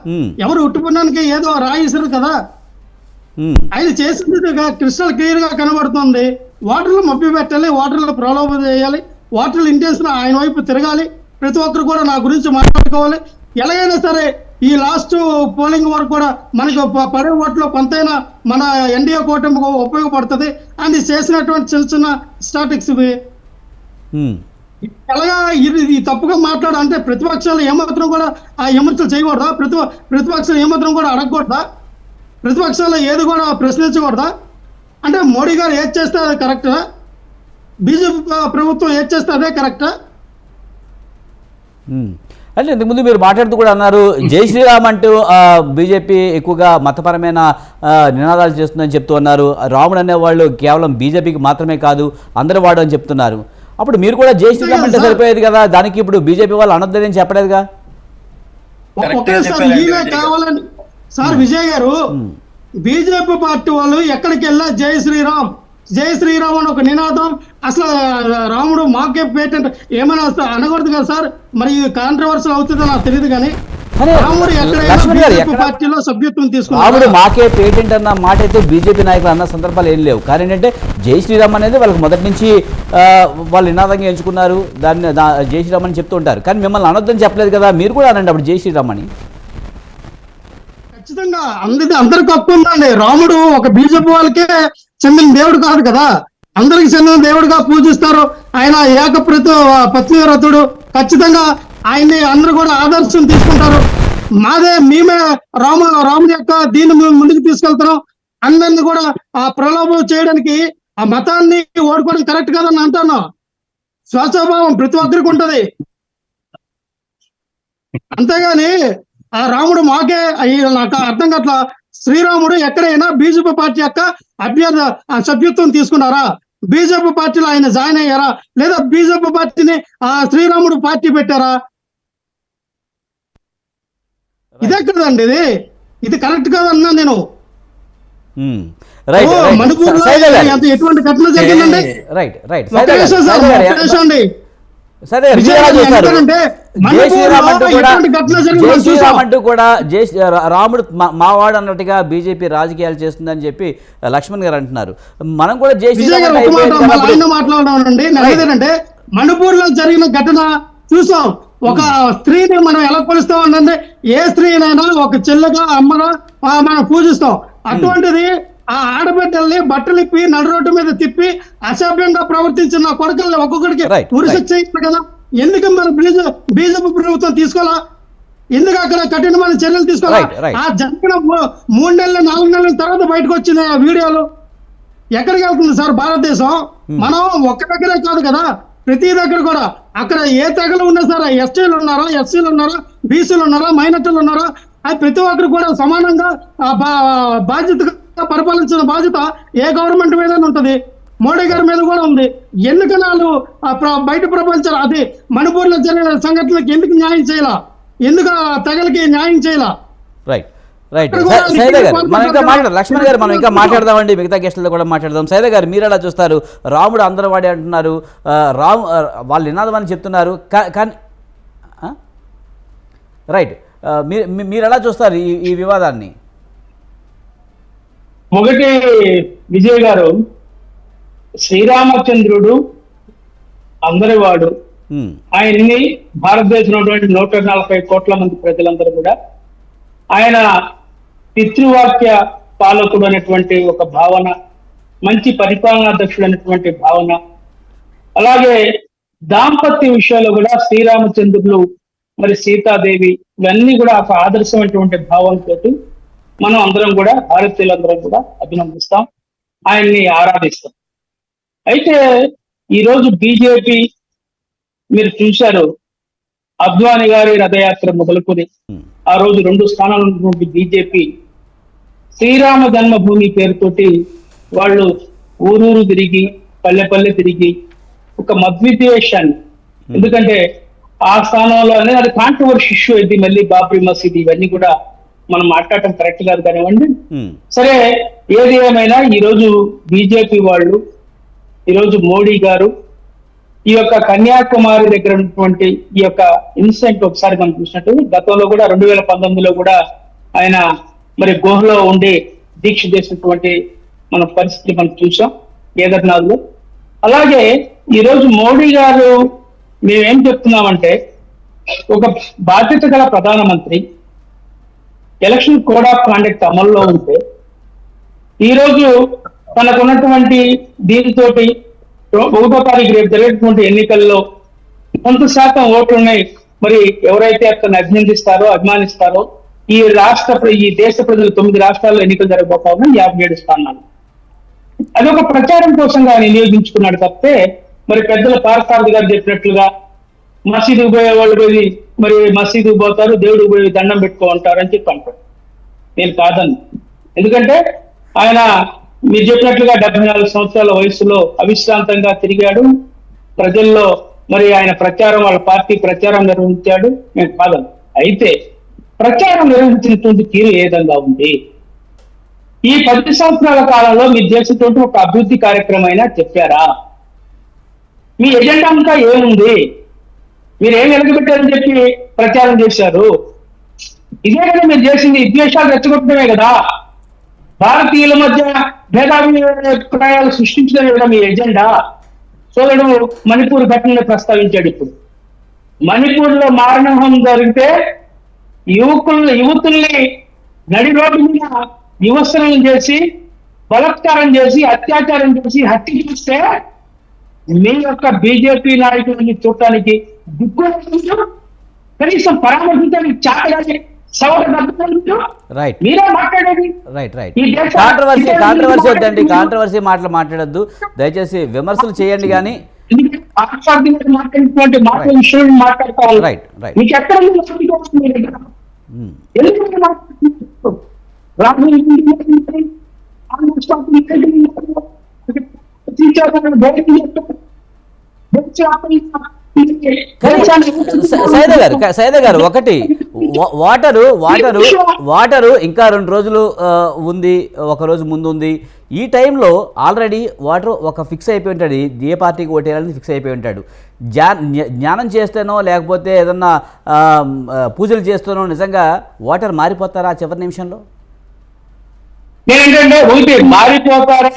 ఎవరు ఉట్టుపుణ్యానికే ఏదో రాయిస్తారు కదా. ఆయన చేసింది క్రిస్టల్ క్లియర్ గా కనబడుతుంది. ఓటర్లు మభ్య పెట్టాలి, ఓటర్లు ప్రలోభం చేయాలి, ఓటర్ల ఇంటెన్షన్ ఆయన వైపు తిరగాలి, ప్రతి ఒక్కరు కూడా నా గురించి మాట్లాడుకోవాలి. ఎలాగైనా సరే ఈ లాస్ట్ పోలింగ్ వరకు కూడా మనకు పడే ఓట్లో కొంతైనా మన ఎన్డీఏ కూటమికి ఉపయోగపడుతుంది అని చేసినటువంటి చిన్న చిన్న స్టాటిక్స్ ఇవి. ఎలాగా ఇది తప్పుగా అంటే ప్రతిపక్షాలు ఏమాత్రం కూడా ఆ విమర్శలు చేయకూడదా? ప్రతిపక్షాలు ఏమాత్రం కూడా అడగకూడదా? ప్రతిపక్షాలు ఏది కూడా ప్రశ్నించకూడదా? అంటే మోడీ గారు ఏది చేస్తే అదే కరెక్టా? బీజేపీ ప్రభుత్వం ఏది చేస్తే అదే కరెక్టా? అంటే ఇంతకుముందు మీరు మాట్లాడుతూ కూడా అన్నారు జై శ్రీరామ్ అంటూ బీజేపీ ఎక్కువగా మతపరమైన నినాదాలు చేస్తుందని చెప్తూ అన్నారు. రాముడు అనేవాళ్ళు కేవలం బీజేపీకి మాత్రమే కాదు అందరూ వాడు అని చెప్తున్నారు. అప్పుడు మీరు కూడా జై శ్రీరామ్ అంటే సరిపోయేది కదా, దానికి ఇప్పుడు బీజేపీ వాళ్ళు అనొద్దని చెప్పలేదుగా. కావాలని సార్ విజయ్ గారు, బీజేపీ పార్టీ వాళ్ళు ఎక్కడికి వెళ్ళా జై శ్రీరామ్ జై శ్రీరామ్ అని ఒక నినాదం, అసలు రాముడు మాకే పేటెంట్ ఏమైనా అనకూడదు కదా సార్. మరి కాంట్రవర్సల్ అవుతుందో నాకు తెలియదు కానీ రాముడు ఎక్కడైనా పార్టీలో సభ్యత్వం తీసుకున్నారు. రాముడు మాకే పేటెంట్ అన్న మాట అయితే బీజేపీ నాయకులు అన్న సందర్భాలు ఏం లేవు. కానీ ఏంటంటే జై శ్రీరామ్ అనేది వాళ్ళకి మొదటి నుంచి వాళ్ళు నినాదంగా ఎంచుకున్నారు, దాన్ని జై శ్రీరామ్ అని చెప్తూ ఉంటారు. కానీ మిమ్మల్ని అనొద్దని చెప్పలేదు కదా, మీరు కూడా అనండి అప్పుడు జై శ్రీరామ్ అని. ఖచ్చితంగా అందరికి హక్కు ఉందండి. రాముడు ఒక బీజేపీ వాళ్ళకే చెందిన దేవుడు కాదు కదా, అందరికి చెందిన దేవుడుగా పూజిస్తారు. ఆయన పత్నివ్రతుడు. ఖచ్చితంగా ఆయన్ని అందరూ కూడా ఆదర్శం తీసుకుంటారు. మేమే రాముడి యొక్క దీన్ని ముందుకు తీసుకెళ్తున్నాం. అందరినీ కూడా ఆ ప్రలోభం చేయడానికి ఆ మతాన్ని ఓడుకోవడం కరెక్ట్ కాదని అంటాను. స్వచ్ఛభావం ప్రతి ఒక్కరికి ఉంటది, అంతేగాని ఆ రాముడు మాకే నాకు అర్థం కావట్లా. శ్రీరాముడు ఎక్కడైనా బీజేపీ పార్టీ యొక్క సభ్యత్వం తీసుకున్నారా? బీజేపీ పార్టీలో ఆయన జాయిన్ అయ్యారా? లేదా బీజేపీ పార్టీని శ్రీరాముడు పార్టీ పెట్టారా? ఇదే కదండి, ఇది కరెక్ట్ కాదన్నా నేను. మణిపూర్ లో ఎటువంటి ఘటన జరిగిందండి? అండి సరే రాముడు మావాడు అన్నట్టుగా బీజేపీ రాజకీయాలు చేస్తుందని చెప్పి లక్ష్మణ్ గారు అంటున్నారు. మనం కూడా మాట్లాడడం మణిపూర్ లో జరిగిన ఘటన చూసాం. ఒక స్త్రీని మనం ఎలా కొలుస్తాం అంటే ఏ స్త్రీనైనా ఒక చెల్లెగా అమ్మగా మనం పూజిస్తాం. అటువంటిది ఆ ఆడబిడ్డల్ని బట్టలు ఇప్పి నడు రోడ్డు మీద తిప్పి అసభ్యంగా ప్రవర్తించిన కొడుకుల్ని ఒక్కొక్కడికి ఉరిశిక్ష చేయాలి కదా. ఎందుకు మరి బీజేపీ ప్రభుత్వం తీసుకోవాలా? ఎందుకు అక్కడ కఠినమైన చర్యలు తీసుకోవాలా? Right. ఆ జరిగిన 3 నెలలు 4 నెలల తర్వాత బయటకు వచ్చిన వీడియోలు ఎక్కడికి వెళ్తుంది సార్ భారతదేశం? మనం ఒక్క దగ్గరే కాదు కదా, ప్రతి దగ్గర కూడా. అక్కడ ఏ తెగలు ఉన్నా సరే, ఎస్టీలు ఉన్నారా, ఎస్సీలు ఉన్నారా, బీసీలు ఉన్నారా, మైనార్టీలు ఉన్నారా, అది ప్రతి ఒక్కరు కూడా సమానంగా బాధ్యతగా పరిపాలించిన బాధ్యత ఏ గవర్నమెంట్ మీద ఉంటది, మోడీ గారి మీద కూడా ఉంది. ఎందుకని వాళ్ళు బయట ప్రపంచాలు అది మణిపూర్లో జరిగిన సంఘటనలకు ఎందుకు న్యాయం చేయాల? ఎందుకు తెగలకి న్యాయం చేయాల? రైట్ రైట్ సైదా గారు మనం ఇంకా లక్ష్మణ్ గారు మనం ఇంకా మాట్లాడదామండి, మిగతా గెస్టులతో కూడా మాట్లాడదాం. సైదా గారు మీరు ఎలా చూస్తారు? రాముడు అందరూ వాడే అంటున్నారు, వాళ్ళు నినాదం అని చెప్తున్నారు, కానీ రైట్ మీరు ఎలా చూస్తారు ఈ వివాదాన్ని? ఒకటి విజయ్ గారు, శ్రీరామచంద్రుడు అందరి వాడు, ఆయన్ని భారతదేశంలో 140 కోట్ల మంది ప్రజలందరూ కూడా ఆయన పితృవాక్య పాలకుడు అనేటువంటి ఒక భావన, మంచి పరిపాలనాధ్యక్షుడు అనేటువంటి భావన, అలాగే దాంపత్య విషయాల్లో కూడా శ్రీరామచంద్రులు మరి సీతాదేవి ఇవన్నీ కూడా ఒక ఆదర్శమైనటువంటి భావంతో మనం అందరం కూడా భారతీయులందరం కూడా అభినందిస్తాం, ఆయన్ని ఆరాధిస్తాం. అయితే ఈరోజు బీజేపీ మీరు చూశారు, అద్వానీ గారి రథయాత్ర మొదలుకొని ఆ రోజు 2 స్థానాలు ఉన్నటువంటి బీజేపీ శ్రీరామ జన్మభూమి పేరుతోటి వాళ్ళు ఊరూరు తిరిగి పల్లె తిరిగి ఒక మద్విద్వేషాన్ని, ఎందుకంటే ఆ స్థానంలో అనేది అది కాంట్రవర్షి ఇష్యూ అయింది. మళ్ళీ బాబ్రీ మసీద్ ఇవన్నీ కూడా మనం మాట్లాడటం కరెక్ట్ కాదు కానివ్వండి. సరే, ఏది ఏమైనా ఈరోజు బీజేపీ వాళ్ళు, ఈరోజు మోడీ గారు ఈ యొక్క కన్యాకుమారి దగ్గర ఉన్నటువంటి ఈ యొక్క ఇన్సిడెంట్ ఒకసారి మనం చూసినట్టు, గతంలో కూడా 2019లో కూడా ఆయన మరి గుహలో ఉండి దీక్ష చేసినటువంటి మన పరిస్థితి మనం చూసాం కేదార్నాథ్లో. అలాగే ఈరోజు మోడీ గారు మేమేం చెప్తున్నామంటే, ఒక బాధ్యత గల ప్రధానమంత్రి ఎలక్షన్ కోడ్ ఆఫ్ కాండక్ట్ అమల్లో ఉంటే ఈరోజు తనకున్నటువంటి దీనితోటి 1వ తారీఖు రేపు జరిగేటువంటి ఎన్నికల్లో కొంత శాతం ఓట్లున్నాయి. మరి ఎవరైతే అతను అభిమానిస్తారో ఈ దేశ ప్రజలు 9 రాష్ట్రాల్లో ఎన్నికలు జరగబోతా ఉన్నాయి, 57 స్థానాలు. అదొక ప్రచారం కోసంగా వినియోగించుకున్నాడు తప్పితే, మరి పెద్దల పార్థసారథి గారు చెప్పినట్లుగా మసీదుకు పోయే వాళ్ళు పోయి మరి మసీదుకు పోతారు, దేవుడికి పోయి దండం పెట్టుకుంటారు అని చెప్పి అంటారు. నేను కాదని, ఎందుకంటే ఆయన మీరు చెప్పినట్లుగా 74 సంవత్సరాల వయసులో అవిశ్రాంతంగా తిరిగాడు ప్రజల్లో, మరి ఆయన ప్రచారం, వాళ్ళ పార్టీ ప్రచారం నిర్వహించాడు. నేను కాదని. అయితే ప్రచారం నిర్వహించినటువంటి తీరు ఏ విధంగా ఉంది? ఈ 10 సంవత్సరాల కాలంలో మీరు చేసేటువంటి ఒక అభివృద్ధి కార్యక్రమం అయినా చెప్పారా? మీ ఎజెండా అంతా ఏముంది? మీరు ఏం వెలగబెట్టారని చెప్పి ప్రచారం చేశారు? ఇదే కదా మీరు చేసింది, విద్వేషాలు రెచ్చగొట్టడమే కదా, భారతీయుల మధ్య భేదాభిప్రాయాలు సృష్టించడమే కదా మీ ఎజెండా. సోదరుడు మణిపూర్ ఘటనను ప్రస్తావించాడు. ఇప్పుడు మణిపూర్ లో మారణహోమం జరిగితే యువతుల్ని నడి రోడ్డు మీద యువస్త్రం చేసి బలాత్కారం చేసి అత్యాచారం చేసి హత్య చేస్తే మీ యొక్క బీజేపీ నాయకుడిని చూడటానికి దిక్కు కనీసం పరామర్శించడానికి చాటగానే మీరే మాట్లాడేది. కాంట్రవర్సీ వద్దండి, కాంట్రవర్సీ మాటలు మాట్లాడద్దు దయచేసి, విమర్శలు చేయండి కానీ. మాట్లాడినటువంటి మాటల విషయం మాట్లాడతారు. మీకు ఎక్కడ సైదా గారు ఒకటి, వాటరు ఇంకా 2 రోజులు ఉంది, 1 రోజు ముందు ఉంది. ఈ టైంలో ఆల్రెడీ వాటర్ ఒక ఫిక్స్ అయిపోయి ఉంటాడు, ఏ పార్టీకి ఓటేయాలని ఫిక్స్ అయిపోయి ఉంటాడు. జ్ఞానం చేస్తేనో లేకపోతే ఏదన్నా పూజలు చేస్తేనో నిజంగా వాటర్ మారిపోతారా చివరి నిమిషంలో? నేనేంటంటే ఒకటి మారిపోతారా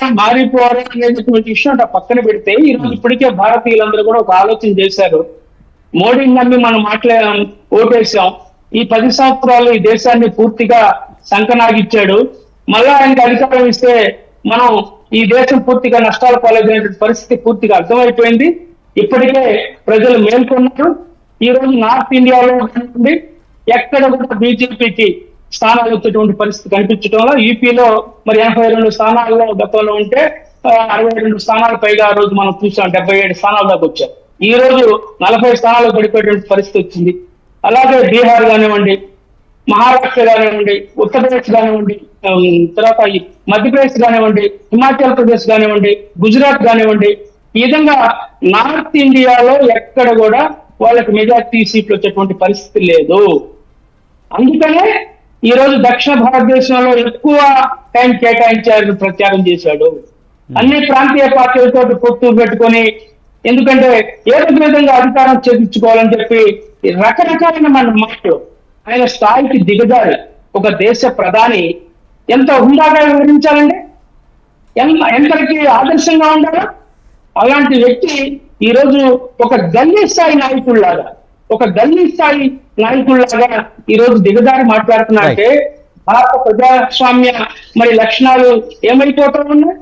అనేటువంటి విషయం పక్కన పెడితే, ఈరోజు ఇప్పటికే భారతీయులందరూ కూడా ఒక ఆలోచన చేశారు. మోడీని నమ్మి మనం ఓటేసాం, ఈ 10 సంవత్సరాలు ఈ దేశాన్ని పూర్తిగా సంకనాగిచ్చాడు, మళ్ళా ఆయనకి అధికారం ఇస్తే మనం ఈ దేశం పూర్తిగా నష్టాల పాలైనటువంటి పరిస్థితి పూర్తిగా అర్థమైపోయింది. ఇప్పటికే ప్రజలు మేల్కొన్నారు. ఈ రోజు నార్త్ ఇండియాలో నుండి ఎక్కడ కూడా బీజేపీకి స్థానాలు వచ్చేటువంటి పరిస్థితి కనిపించడంలో, యూపీలో మరి 82 స్థానాల్లో గతంలో ఉంటే 62 స్థానాలు పైగా ఆ రోజు మనం చూసాం, 77 స్థానాల దాకా వచ్చారు. ఈ రోజు 40 స్థానాలు పడిపోయేటువంటి పరిస్థితి వచ్చింది. అలాగే బీహార్ కానివ్వండి, మహారాష్ట్ర కానివ్వండి, ఉత్తరప్రదేశ్ కానివ్వండి, తర్వాత ఈ మధ్యప్రదేశ్ కానివ్వండి, హిమాచల్ ప్రదేశ్ కానివ్వండి, గుజరాత్ కానివ్వండి, ఈ విధంగా నార్త్ ఇండియాలో ఎక్కడ కూడా వాళ్ళకి మెజార్టీ సీట్లు వచ్చేటువంటి పరిస్థితి లేదు. అందుకనే ఈ రోజు దక్షిణ భారతదేశంలో ఎక్కువ టైం కేటాయించాలని ప్రచారం చేశాడు. అన్ని ప్రాంతీయ పార్టీలతో పొత్తు పెట్టుకొని, ఎందుకంటే ఏదో విధంగా అధికారం చేయించుకోవాలని చెప్పి రకరకాలైన మన మాటలు, ఆయన స్థాయికి దిగజారి ఒక దేశ ప్రధాని ఎంత హుందాగా వివరించాలండి, ఎంతకి ఆదర్శంగా ఉండాలా. అలాంటి వ్యక్తి ఈ రోజు ఒక గల్లీ స్థాయి నాయకుల్లాగా, ఈ రోజు దిగజారి మాట్లాడుతున్నారంటే భారత ప్రజాస్వామ్య మరి లక్షణాలు ఏమైపోతా ఉన్నాయి,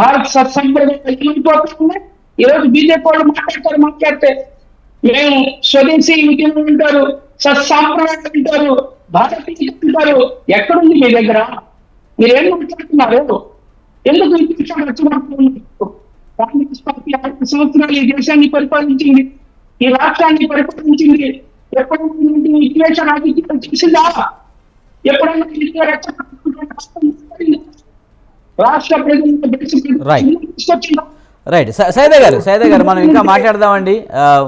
భారత సత్సంప్రదాయాలు ఏమైపోతా ఉన్నాయి. ఈ రోజు బీజేపీ వాళ్ళు మాట్లాడితే మేము స్వదేశీ విద్యలు అంటారు, సత్సాంప్రదాయాలు అంటారు, భారతీయ అంటారు. ఎక్కడుంది మీ దగ్గర? మీరేం మాట్లాడుతున్నారు? ఎందుకు ఈ విషయం రెచ్చగొడుతున్నారు? కాంగ్రెస్ పార్టీ 5 సంవత్సరాలు ఈ దేశాన్ని పరిపాలించింది, ఈ రాష్ట్రాన్ని పరిపాలించింది. ఎప్పుడైనా విద్వేష రాజకీయాలు చేసిందా? ఎప్పుడైనా రాష్ట్ర ప్రజలు తీసుకొచ్చిందా? రైట్. సైదా గారు మనం ఇంకా మాట్లాడదామండి.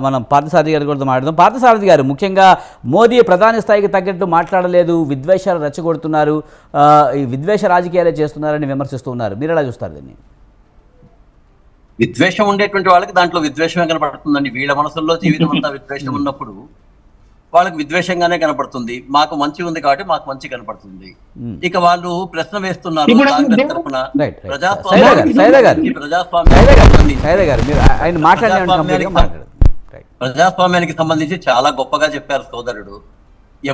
మనం పార్థసారథి గారు కూడా మాట్లాడదాం. పార్థసారథి గారు, ముఖ్యంగా మోదీ ప్రధాని స్థాయికి తగ్గట్టు మాట్లాడలేదు, విద్వేషాలు రెచ్చగొడుతున్నారు, ఈ విద్వేష రాజకీయాలే చేస్తున్నారని విమర్శిస్తున్నారు. మీరు ఎలా చూస్తారు దీన్ని? విద్వేషం ఉండేటువంటి వాళ్ళకి దాంట్లో విద్వేషమే కనపడుతుందండి. వీళ్ళ మనసుల్లో జీవితం అంతా విద్వేషం ఉన్నప్పుడు వాళ్ళకి విద్వేషంగానే కనపడుతుంది. మాకు మంచి ఉంది కాబట్టి మాకు మంచి కనపడుతుంది. ఇక వాళ్ళు ప్రశ్న వేస్తున్నారు కాంగ్రెస్ తరఫున ప్రజాస్వామ్యానికి సంబంధించి చాలా గొప్పగా చెప్పారు సోదరుడు.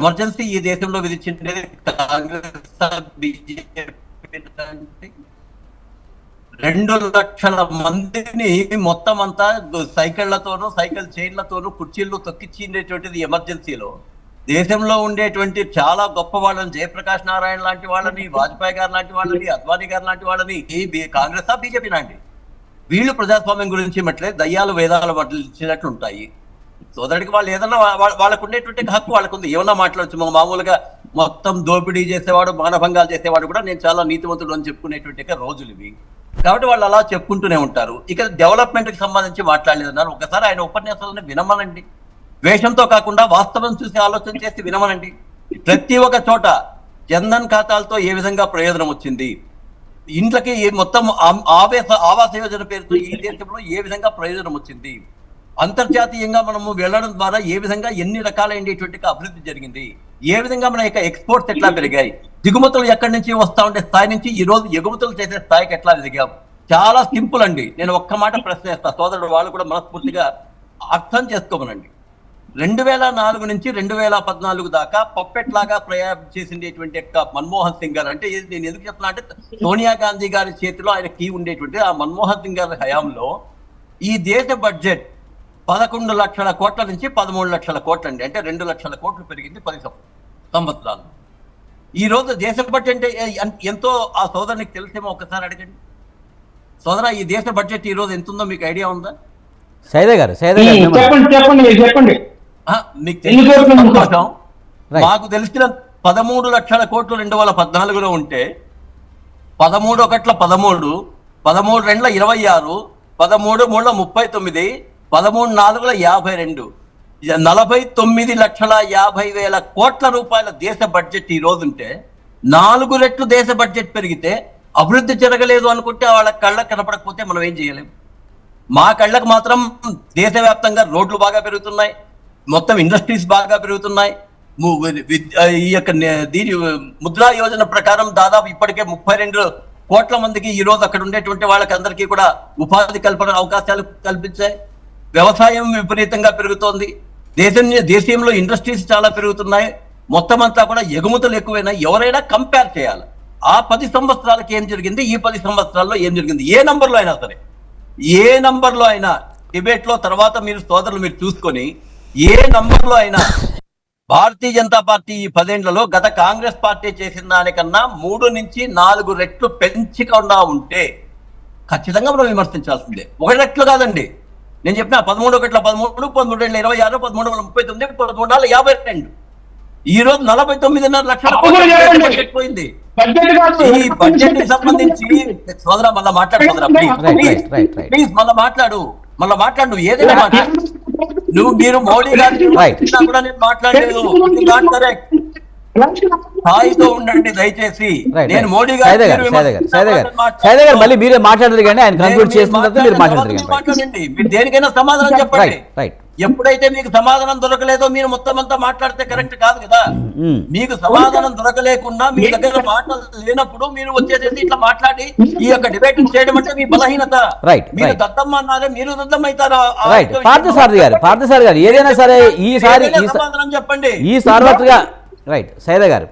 ఎమర్జెన్సీ ఈ దేశంలో విధించింది కాంగ్రెస్ బీజేపీ 2 లక్షల మందిని మొత్తం అంతా సైకిళ్లతోనూ, సైకిల్ చైన్లతోనూ, కుర్చీల్లో తొక్కిచ్చిండేటువంటిది ఎమర్జెన్సీలో. దేశంలో ఉండేటువంటి చాలా గొప్ప వాళ్ళని, జయప్రకాష్ నారాయణ లాంటి వాళ్ళని, వాజ్పేయి గారు లాంటి వాళ్ళని, అద్వానీ గారు లాంటి వాళ్ళని కాంగ్రెస్ బీజేపీ లాంటి వీళ్ళు ప్రజాస్వామ్యం గురించి మట్లే దయ్యాలు వేదాలు వడ్లించినట్లు ఉంటాయి. సోదరుడికి వాళ్ళు ఏదన్నా వాళ్ళకు ఉండేటువంటి హక్కు వాళ్ళకుంది, ఏమన్నా మాట్లాడచ్చు. మామూలుగా మొత్తం దోపిడీ చేసేవాడు, మానభంగాలు చేసేవాడు కూడా నేను చాలా నీతివంతుడు అని చెప్పుకునేటువంటి రోజులు ఇవి. కాబట్టి వాళ్ళు అలా చెప్పుకుంటూనే ఉంటారు. ఇక డెవలప్మెంట్ కి సంబంధించి మాట్లాడలేదన్నారు. ఒకసారి ఆయన ఉపన్యాసాలను వినమనండి, ద్వేషంతో కాకుండా వాస్తవం చూసి ఆలోచన చేసి వినమనండి. ప్రతి ఒక్క చోట జన్ధన్ ఖాతాలతో ఏ విధంగా ప్రయోజనం వచ్చింది, ఇంట్లకి మొత్తం ఆవాస యోజన పేరుతో ఈ దేశంలో ఏ విధంగా ప్రయోజనం వచ్చింది, అంతర్జాతీయంగా మనము వెళ్ళడం ద్వారా ఏ విధంగా ఎన్ని రకాలైనటువంటి అభివృద్ధి జరిగింది, ఏ విధంగా మన యొక్క ఎక్స్పోర్ట్స్ ఎట్లా పెరిగాయి, దిగుమతులు ఎక్కడి నుంచి వస్తా ఉండే స్థాయి నుంచి ఈ రోజు ఎగుమతులు చేసే స్థాయికి ఎట్లా ఎదిగాం. చాలా సింపుల్ అండి. నేను ఒక్క మాట ప్రశ్న చేస్తా, సోదరుడు వాళ్ళు కూడా మనస్ఫూర్తిగా అర్థం చేసుకోమనండి. 2004 నుంచి 2014 దాకా పప్పెట్ లాగా ప్రయాణం చేసిండేటువంటి మన్మోహన్ సింగ్ గారు, అంటే నేను ఎందుకు చెప్తున్నా అంటే సోనియా గాంధీ గారి చేతిలో ఆయన కీ ఉండేటువంటి ఆ మన్మోహన్ సింగ్ గారి హయాంలో ఈ దేశ బడ్జెట్ 11 లక్షల కోట్ల నుంచి 13 లక్షల కోట్లు అండి. అంటే 2 లక్షల కోట్లు పెరిగింది 10 సంవత్సరాలు. ఈ రోజు దేశ బడ్జెట్ ఎంతో ఆ సోదరునికి తెలిసేమో ఒకసారి అడగండి. సోదరా, ఈ దేశ బడ్జెట్ ఈ రోజు ఎంత ఉందో మీకు ఐడియా ఉందా? చెప్పండి. మీకు తెలిసిన సంతోషం. మాకు తెలిసిన 13 లక్షల కోట్లు 2014లో ఉంటే 13 ఒకట్ల 13, 13 రెండ్ల 26, 13 మూడుల 39, 13 నాలుగుల 52, 49,50,000 కోట్ల రూపాయల దేశ బడ్జెట్ ఈ రోజు ఉంటే 4 రెట్లు దేశ బడ్జెట్ పెరిగితే అభివృద్ధి జరగలేదు అనుకుంటే వాళ్ళ కళ్ళకు కనపడకపోతే మనం ఏం చేయలేము. మా కళ్ళకు మాత్రం దేశవ్యాప్తంగా రోడ్లు బాగా పెరుగుతున్నాయి, మొత్తం ఇండస్ట్రీస్ బాగా పెరుగుతున్నాయి. ఈ యొక్క దీని ముద్రా యోజన ప్రకారం దాదాపు ఇప్పటికే 32 కోట్ల మందికి ఈ రోజు అక్కడ ఉండేటువంటి వాళ్ళకి అందరికీ కూడా ఉపాధి కల్పన అవకాశాలు కల్పించాయి. వ్యవసాయం విపరీతంగా పెరుగుతోంది. దేశంలో ఇండస్ట్రీస్ చాలా పెరుగుతున్నాయి. మొత్తం అంతా కూడా ఎగుమతులు ఎక్కువైనాయి. ఎవరైనా కంపేర్ చేయాలి, ఆ 10 సంవత్సరాలకి ఏం జరిగింది, ఈ 10 సంవత్సరాల్లో ఏం జరిగింది. ఏ నంబర్లో అయినా సరే, ఏ నంబర్లో అయినా డిబేట్ లో తర్వాత మీరు సోదరులు మీరు చూసుకొని ఏ నంబర్ లో అయినా భారతీయ జనతా పార్టీ ఈ 10 ఏళ్లలో గత కాంగ్రెస్ పార్టీ చేసిన దానికన్నా 3 నుంచి 4 రెట్లు పెంచకుండా ఉంటే ఖచ్చితంగా మనం విమర్శించాల్సిందే. 1 రెట్లు కాదండి, నేను చెప్పిన 13 ఒకట్ల 13, 13 26, 13 39, 13 52. ఈ రోజు 49.5 లక్షల బడ్జెట్ పోయింది. ఈ బడ్జెట్ కి సంబంధించి సోదరా మళ్ళా మాట్లాడు సోదరా, ప్లీజ్ మళ్ళా మాట్లాడు నువ్వు ఏదైనా మాట్లాడు. మీరు మోడీ గారిని కూడా నేను మాట్లాడలేదు, స్థాయితో ఉండండి దయచేసి. నేను మోడీ గారు మళ్ళీ మీరే మాట్లాడరు కానీ ఆయన కంక్లూడ్ చేసిన తర్వాత మీరు మాట్లాడండి. మీరు దేనికైనా సమాధానం చెప్పండి. ఎప్పుడైతే మీకు సమాధానం దొరకలేదో మీరు మొత్తం అంతా మాట్లాడితే కరెక్ట్ కాదు కదా. మీకు సమాధానం దొరకలేకుండా మీ దగ్గర మాటలు లేనప్పుడు మీరు వచ్చేసేసి ఇట్లా మాట్లాడి ఈ యొక్క డిబేట్ చేయడం అంటే మీ బలహీనత. మీరు దత్తమ్మ అన్నారే, మీరు దత్తమ్మ అవుతారా? పార్థసారథి గారు ఏదైనా సరే ఈసారి సమాధానం చెప్పండి. ఈ సార్వత్రిక రైట్ సైదా గారు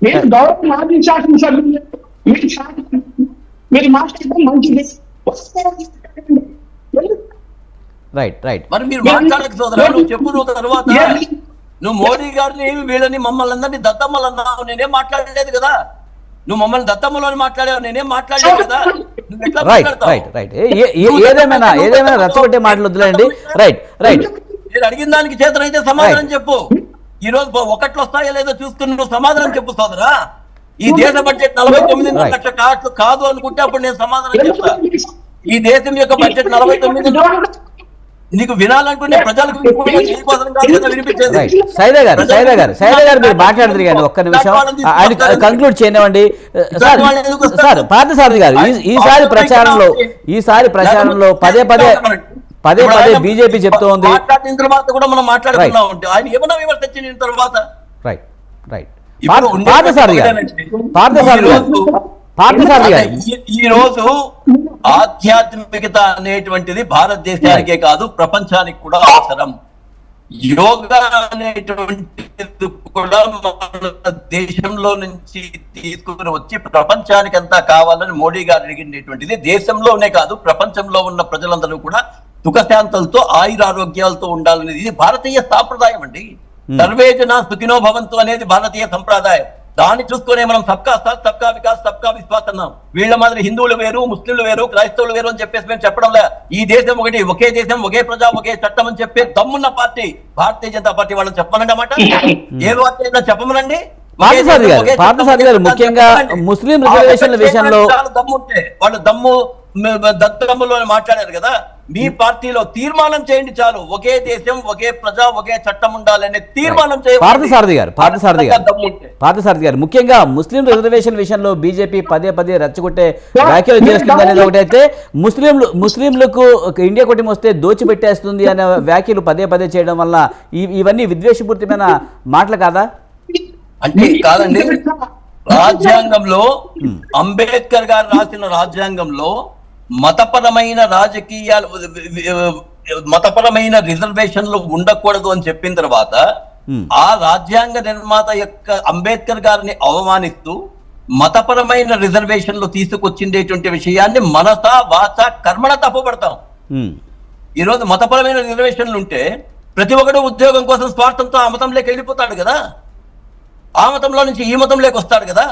నేను గౌరవం ఆదించాల్సిన సభ్యులు మీరు మాట్లాడడం మంచిది. రైట్ మరి మీరు మాట్లాడక సోదరా, నువ్వు చెప్పు. నువ్వు తర్వాత నువ్వు మోడీ గారిని వీళ్ళని మమ్మల్ని అందరినీ దత్తమ్మలు అన్నావు, నేనేం మాట్లాడలేదు కదా. నువ్వు మమ్మల్ని దత్తమ్మలో మాట్లాడావు, నేనేం మాట్లాడలేదు కదా. నువ్వు ఎట్లా మాట్లాడతావు? ఏదేమైనా రచ్చగొట్టే మాటలు వద్దులేండి. రైట్ నేను అడిగిన దానికి చేతనైతే సమాధానం చెప్పు. ఈ రోజు 1 వస్తాయో లేదో చూసుకుని నువ్వు సమాధానం చెప్పు సోదరా. ఈ దేశ బడ్జెట్ 49 లక్షల కాదు అనుకుంటే అప్పుడు నేను సమాధానం చెప్తా. ఈ దేశం యొక్క బడ్జెట్ 49 నీకు వినాలనుకునే ప్రజలకు వినిపించేది. సైదా గారు మీరు మాట్లాడదు కానీ ఒక్క నిమిషం ఆయన కంక్లూడ్ చేయనివ్వండి. సార్ పార్థసారథి గారు ఈసారి ప్రచారంలో పదే బీజేపీ చెప్తోంది. మాట్లాడిన తర్వాత కూడా మనం మాట్లాడుతున్నాం అంటే ఆయన ఏమన్నా విమర్శించిన తర్వాత ఈ రోజు ఆధ్యాత్మికత అనేటువంటిది భారతదేశానికే కాదు ప్రపంచానికి కూడా అవసరం. యోగా అనేటువంటిది కూడా మన దేశంలో నుంచి తీసుకుని వచ్చి ప్రపంచానికి అంతా కావాలని మోడీ గారు అడిగినటువంటిది. దేశంలోనే కాదు ప్రపంచంలో ఉన్న ప్రజలందరూ కూడా సుఖశాంతులతో ఆయురారోగ్యాలతో ఉండాలనేది ఇది భారతీయ సాంప్రదాయం అండి. సర్వేజన సుఖినో భవంతు అనేది భారతీయ సంప్రదాయం. దాన్ని చూసుకునే మనం సబ్కా సాత్ సబ్కా వికాస్ సబ్కా విశ్వాస్ అన్నాం. వీళ్ళ మాదిరి హిందువులు వేరు, ముస్లింలు వేరు, క్రైస్తవులు వేరు అని చెప్పేసి మేము చెప్పడంలే. ఈ దేశం ఒకటి, ఒకే దేశం, ఒకే ప్రజా, ఒకే చట్టం అని చెప్పే దమ్మున్న పార్టీ భారతీయ జనతా పార్టీ. వాళ్ళని చెప్పమనండి అన్నమాట. ఏ పార్టీ అయినా చెప్పమనండి. పార్థసారథి గారు ముఖ్యంగా ముస్లిం రిజర్వేషన్ల విషయంలో దమ్ముంటే వాళ్ళు దత్తమ్ములో మాట్లాడారు కదా. మీ పార్టీలో తీర్మానం చేయండి చాలు, ఒకే దేశం, ఒకే ప్రజా, ఒకే చట్టం ఉండాలనే తీర్మానం చేయండి. పార్థసారథి గారు ముఖ్యంగా ముస్లిం రిజర్వేషన్ విషయంలో బీజేపీ పదే రెచ్చగొట్టే వ్యాఖ్యలు చేస్తుంది అనేది ఒకటైతే, ముస్లింలకు ఇండియా కూటమి వస్తే దోచిపెట్టేస్తుంది అనే వ్యాఖ్యలు పదే చేయడం వల్ల ఇవన్నీ విద్వేషపూరితమైన మాటలు కాదా? అంటే కాదండి, రాజ్యాంగంలో అంబేద్కర్ గారు రాసిన రాజ్యాంగంలో మతపరమైన రాజకీయాలు, మతపరమైన రిజర్వేషన్లు ఉండకూడదు అని చెప్పిన తర్వాత ఆ రాజ్యాంగ నిర్మాత యొక్క అంబేద్కర్ గారిని అవమానిస్తూ మతపరమైన రిజర్వేషన్లు తీసుకొచ్చిండేటువంటి విషయాన్ని మనస వాచ కర్మణ తప్పుపడతాం. ఈరోజు మతపరమైన రిజర్వేషన్లు ఉంటే ప్రతి ఒక్కడు ఉద్యోగం కోసం స్వార్థంతో ఆ మతంలోకి వెళ్ళిపోతాడు కదా, ఆ మతంలో నుంచి ఈ మతంలోకి వస్తాడు కదా.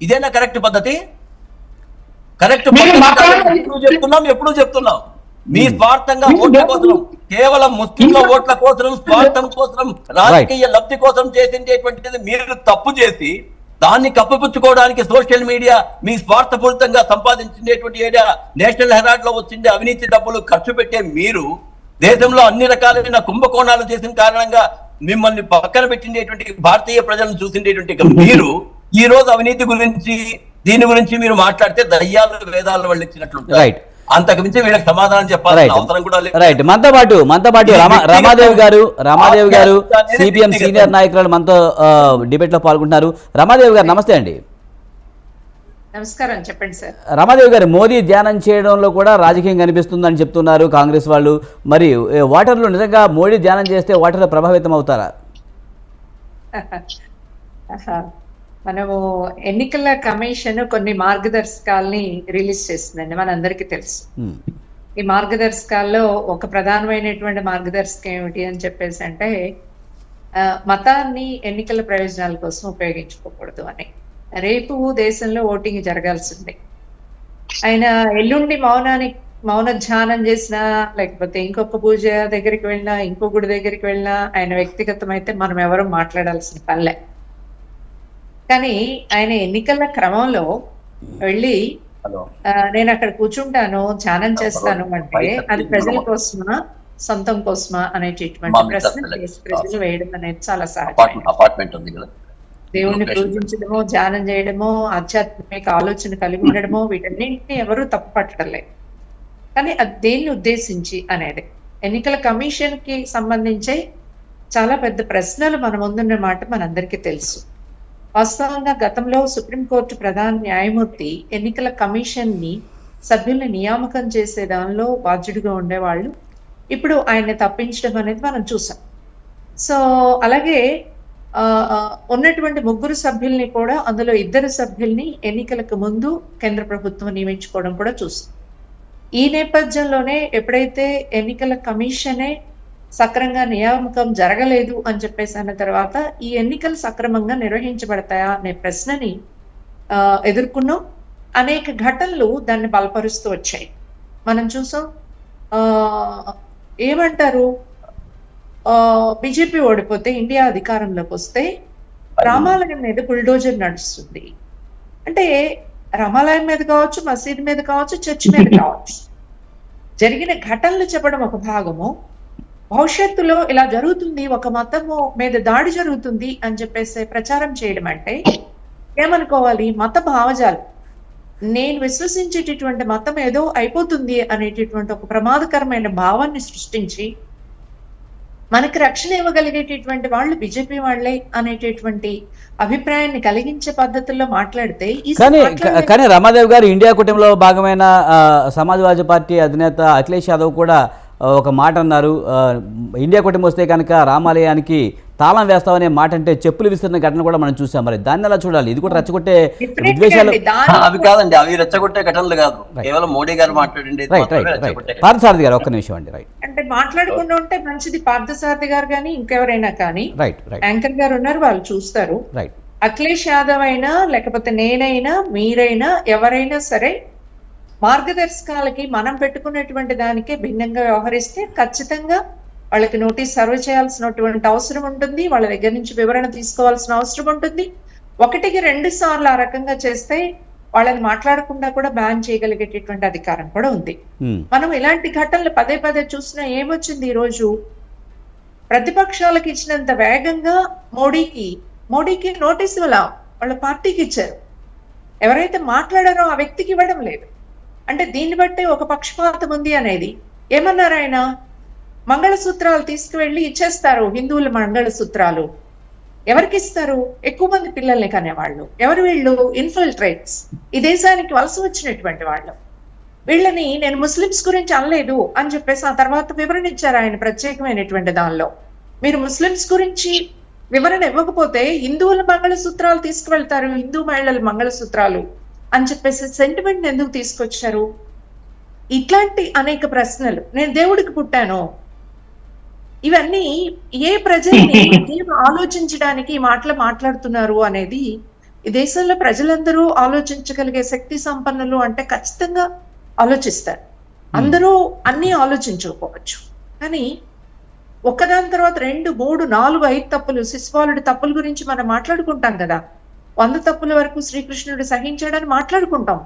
ఇదేనా కరెక్ట్ పద్ధతి? కరెక్ట్ ఎప్పుడు చెప్తున్నాం మీ స్వార్థంగా ఓట్ల కోసం, కేవలం ముస్లింల ఓట్ల కోసం, స్వార్థం కోసం, రాజకీయ లబ్ధి కోసం చేసేటువంటిది మీరు తప్పు చేసి దాన్ని కప్పిపుచ్చుకోవడానికి సోషల్ మీడియా మీ స్వార్థపూరితంగా సంపాదించినటువంటి ఏరియా నేషనల్ హెరాల్డ్ లో వచ్చిండే అవినీతి డబ్బులు ఖర్చు పెట్టే మీరు దేశంలో అన్ని రకాలైన కుంభకోణాలు చేసిన కారణంగా మిమ్మల్ని పక్కన పెట్టినటువంటి భారతీయ ప్రజలను చూసిండేటువంటి మీరు ఈ రోజు అవినీతి గురించి దీని గురించి మీరు మాట్లాడితే దయ్యాలు వేదాలు వాళ్ళు ఇచ్చినట్లు. అంతకు మించి వీళ్ళకి సమాధానం చెప్పాల్సిన అవసరం కూడా లేదు. రైట్. మనతో పాటు రామాదేవి గారు సిపిఎం సీనియర్ నాయకురాలు మనతో డిబేట్ లో పాల్గొంటున్నారు. రామాదేవి గారు నమస్తే అండి. నమస్కారం, చెప్పండి సార్. రామాదేవి గారు, మోదీ ధ్యానం చేయడంలో కూడా రాజకీయం కనిపిస్తుందని చెప్తున్నారు కాంగ్రెస్ వాళ్ళు. మరి ఓటర్లు నిజంగా మోడీ ధ్యానం చేస్తే ఓటర్లు ప్రభావితం అవుతారా? మనము ఎన్నికల కమిషన్ కొన్ని మార్గదర్శకాలని రిలీజ్ చేస్తుందండి, మనందరికీ తెలుసు. ఈ మార్గదర్శకాల్లో ఒక ప్రధానమైనటువంటి మార్గదర్శకం ఏమిటి అని చెప్పేసి అంటే మతాన్ని ఎన్నికల ప్రయోజనాల కోసం ఉపయోగించుకోకూడదు అని. రేపు దేశంలో ఓటింగ్ జరగాల్సిందే. ఆయన ఎల్లుండి మౌన ధ్యానం చేసినా, లేకపోతే ఇంకొక పూజ దగ్గరికి వెళ్ళినా, ఇంకో గుడి దగ్గరికి వెళ్ళినా ఆయన వ్యక్తిగతం అయితే మనం ఎవరు మాట్లాడాల్సిన పనిలే. కానీ ఆయన ఎన్నికల క్రమంలో వెళ్ళి నేను అక్కడ కూర్చుంటాను, ధ్యానం చేస్తాను అంటే అది ప్రజల కోసమా సొంతం కోసమా అనేటటువంటి ప్రశ్న ప్రజలు వేయడం అనేది చాలా సహజం. దేవుణ్ణి పూజించడమో, ధ్యానం చేయడమో, ఆధ్యాత్మిక ఆలోచన కలిగి ఉండడమో వీటన్నింటినీ ఎవరు తప్పు పట్టడం లేదు. కానీ అది దేన్ని ఉద్దేశించి అనేది ఎన్నికల కమిషన్ కి సంబంధించి చాలా పెద్ద ప్రశ్నలు మన ముందున్న మాట మనందరికీ తెలుసు. వాస్తవంగా గతంలో సుప్రీంకోర్టు ప్రధాన న్యాయమూర్తి ఎన్నికల కమిషన్ ని సభ్యుల్ని నియామకం చేసే దానిలో బాధ్యుడిగా ఉండేవాళ్ళు. ఇప్పుడు ఆయన్ని తప్పించడం అనేది మనం చూసాం. సో అలాగే ఉన్నటువంటి 3 సభ్యుల్ని కూడా, అందులో 2 సభ్యుల్ని ఎన్నికలకు ముందు కేంద్ర ప్రభుత్వం నియమించుకోవడం కూడా చూస్తాం. ఈ నేపథ్యంలోనే ఎప్పుడైతే ఎన్నికల కమిషనే సక్రమంగా నియామకం జరగలేదు అని చెప్పేసి అన్న తర్వాత ఈ ఎన్నికలు సక్రమంగా నిర్వహించబడతాయా అనే ప్రశ్నని ఎదుర్కొన్నాం. అనేక ఘటనలు దాన్ని బలపరుస్తూ వచ్చాయి. మనం చూసాం, ఏమంటారు, బీజేపీ ఓడిపోతే, ఇండియా అధికారంలోకి వస్తే రామాలయం మీద బుల్డోజర్ నడుస్తుంది అంటే రామాలయం మీద కావచ్చు, మసీదు మీద కావచ్చు, చర్చ్ మీద కావచ్చు, జరిగిన ఘటనలు చెప్పడం ఒక భాగము, భవిష్యత్తులో ఇలా జరుగుతుంది, ఒక మతము మీద దాడి జరుగుతుంది అని చెప్పేసి ప్రచారం చేయడం అంటే ఏమనుకోవాలి, మత భావజాలు, నేను విశ్వసించేటటువంటి మతం ఏదో అయిపోతుంది అనేటటువంటి ఒక ప్రమాదకరమైన భావాన్ని సృష్టించి మనకి రక్షణ ఇవ్వగలిగేటటువంటి వాళ్ళు బీజేపీ వాళ్లే అనేటటువంటి అభిప్రాయాన్ని కలిగించే పద్ధతుల్లో మాట్లాడితే కానీ రమాదేవి గారు ఇండియా కూటమిలో భాగమైన సమాజ్వాదీ పార్టీ అధినేత అఖిలేష్ యాదవ్ కూడా ఒక మాట అన్నారు, ఇండియా కూటమి వస్తే కనుక రామాలయానికి తాళం వేస్తామనే మాట అంటే చెప్పులు విసిరిన ఘటన కూడా మనం చూసాం. మరి దాన్ని ఎలా చూడాలి? ఇది కూడా రెచ్చగొట్టే విద్వేషాలు అవి కాదండి, అవి రెచ్చగొట్టే ఘటనలు కాదు, కేవలం మోడీ గారు మాట్లాడండి. పార్థసారథి గారు ఒక్క నిమిషం అండి. రైట్ అంటే మాట్లాడకుండా ఉంటే మంచిది. పార్థసారథి గారు కానీ ఇంకెవరైనా కానీ, యాంకర్ గారు ఉన్నారు, వాళ్ళు చూస్తారు. అఖిలేష్ యాదవ్ అయినా, లేకపోతే నేనైనా, మీరైనా, ఎవరైనా సరే మార్గదర్శకాలకి మనం పెట్టుకున్నటువంటి దానికే భిన్నంగా వ్యవహరిస్తే ఖచ్చితంగా వాళ్ళకి నోటీస్ సర్వ్ చేయాల్సినటువంటి అవసరం ఉంటుంది, వాళ్ళ దగ్గర నుంచి వివరణ తీసుకోవాల్సిన అవసరం ఉంటుంది. 1కి 2 సార్లు ఆ రకంగా చేస్తే వాళ్ళని మాట్లాడకుండా కూడా బ్యాన్ చేయగలిగేటటువంటి అధికారం కూడా ఉంది. మనం ఇలాంటి ఘటనలు పదే పదే చూసినా ఏమొచ్చింది, ఈ రోజు ప్రతిపక్షాలకు ఇచ్చినంత వేగంగా మోడీకి నోటీస్ ఇవ్వాల, వాళ్ళ పార్టీకి ఇచ్చారు. ఎవరైతే మాట్లాడారో ఆ వ్యక్తికి ఇవ్వడం లేదు. అంటే దీన్ని బట్టి ఒక పక్షపాతం ఉంది అనేది. ఏమన్నారు ఆయన, మంగళసూత్రాలు తీసుకువెళ్ళి ఇచ్చేస్తారు, హిందువుల మంగళసూత్రాలు ఎవరికి ఇస్తారు, ఎక్కువ మంది పిల్లల్ని కనేవాళ్ళు ఎవరు, వీళ్ళు ఇన్ఫిల్ట్రేట్స్, ఈ దేశానికి వలస వచ్చినటువంటి వాళ్ళు, వీళ్ళని నేను ముస్లిమ్స్ గురించి అనలేదు అని చెప్పేసి ఆ తర్వాత వివరణ ఇచ్చారు ఆయన ప్రత్యేకమైనటువంటి దానిలో. మీరు ముస్లిమ్స్ గురించి వివరణ ఇవ్వకపోతే హిందువుల మంగళసూత్రాలు తీసుకువెళ్తారు, హిందూ మహిళల మంగళసూత్రాలు అని చెప్పేసి సెంటిమెంట్ ఎందుకు తీసుకొచ్చారు? ఇట్లాంటి అనేక ప్రశ్నలు. నేను దేవుడికి పుట్టాను, ఇవన్నీ ఏ ప్రజల్ని ఆలోచించడానికి ఈ మాటలు మాట్లాడుతున్నారు అనేది ఈ దేశంలో ప్రజలందరూ ఆలోచించగలిగే శక్తి సంపన్నులు అంటే ఖచ్చితంగా ఆలోచిస్తారు. అందరూ అన్ని ఆలోచించకపోవచ్చు, కానీ ఒకదాని తర్వాత 2, 3, 4, 5 తప్పులు, శిశుపాలుడి తప్పుల గురించి మనం మాట్లాడుకుంటాం కదా. 100 తప్పుల వరకు శ్రీకృష్ణుడు సహించాడని మాట్లాడుకుంటాం.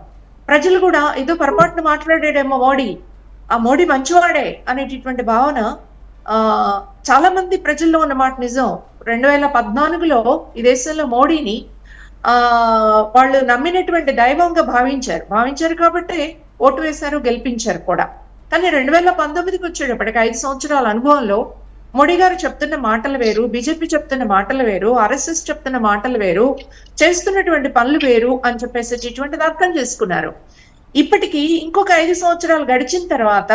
ప్రజలు కూడా ఏదో పొరపాటున మాట్లాడాడేమో ఆ మోడీ మంచివాడే అనేటటువంటి భావన చాలా మంది ప్రజల్లో ఉన్న మాట నిజం. 2014లో ఈ దేశంలో మోడీని వాళ్ళు నమ్మినటువంటి దైవంగా భావించారు కాబట్టి ఓటు వేశారు, గెలిపించారు కూడా. కానీ 2019కి వచ్చేటప్పటికి 5 సంవత్సరాల అనుభవంలో మోడీ గారు చెప్తున్న మాటలు వేరు, బీజేపీ చెప్తున్న మాటలు వేరు, RSS చెప్తున్న మాటలు వేరు, చేస్తున్నటువంటి పనులు వేరు అని చెప్పేసి ఇటువంటిది అర్థం చేసుకున్నారు. ఇప్పటికీ ఇంకొక 5 సంవత్సరాలు గడిచిన తర్వాత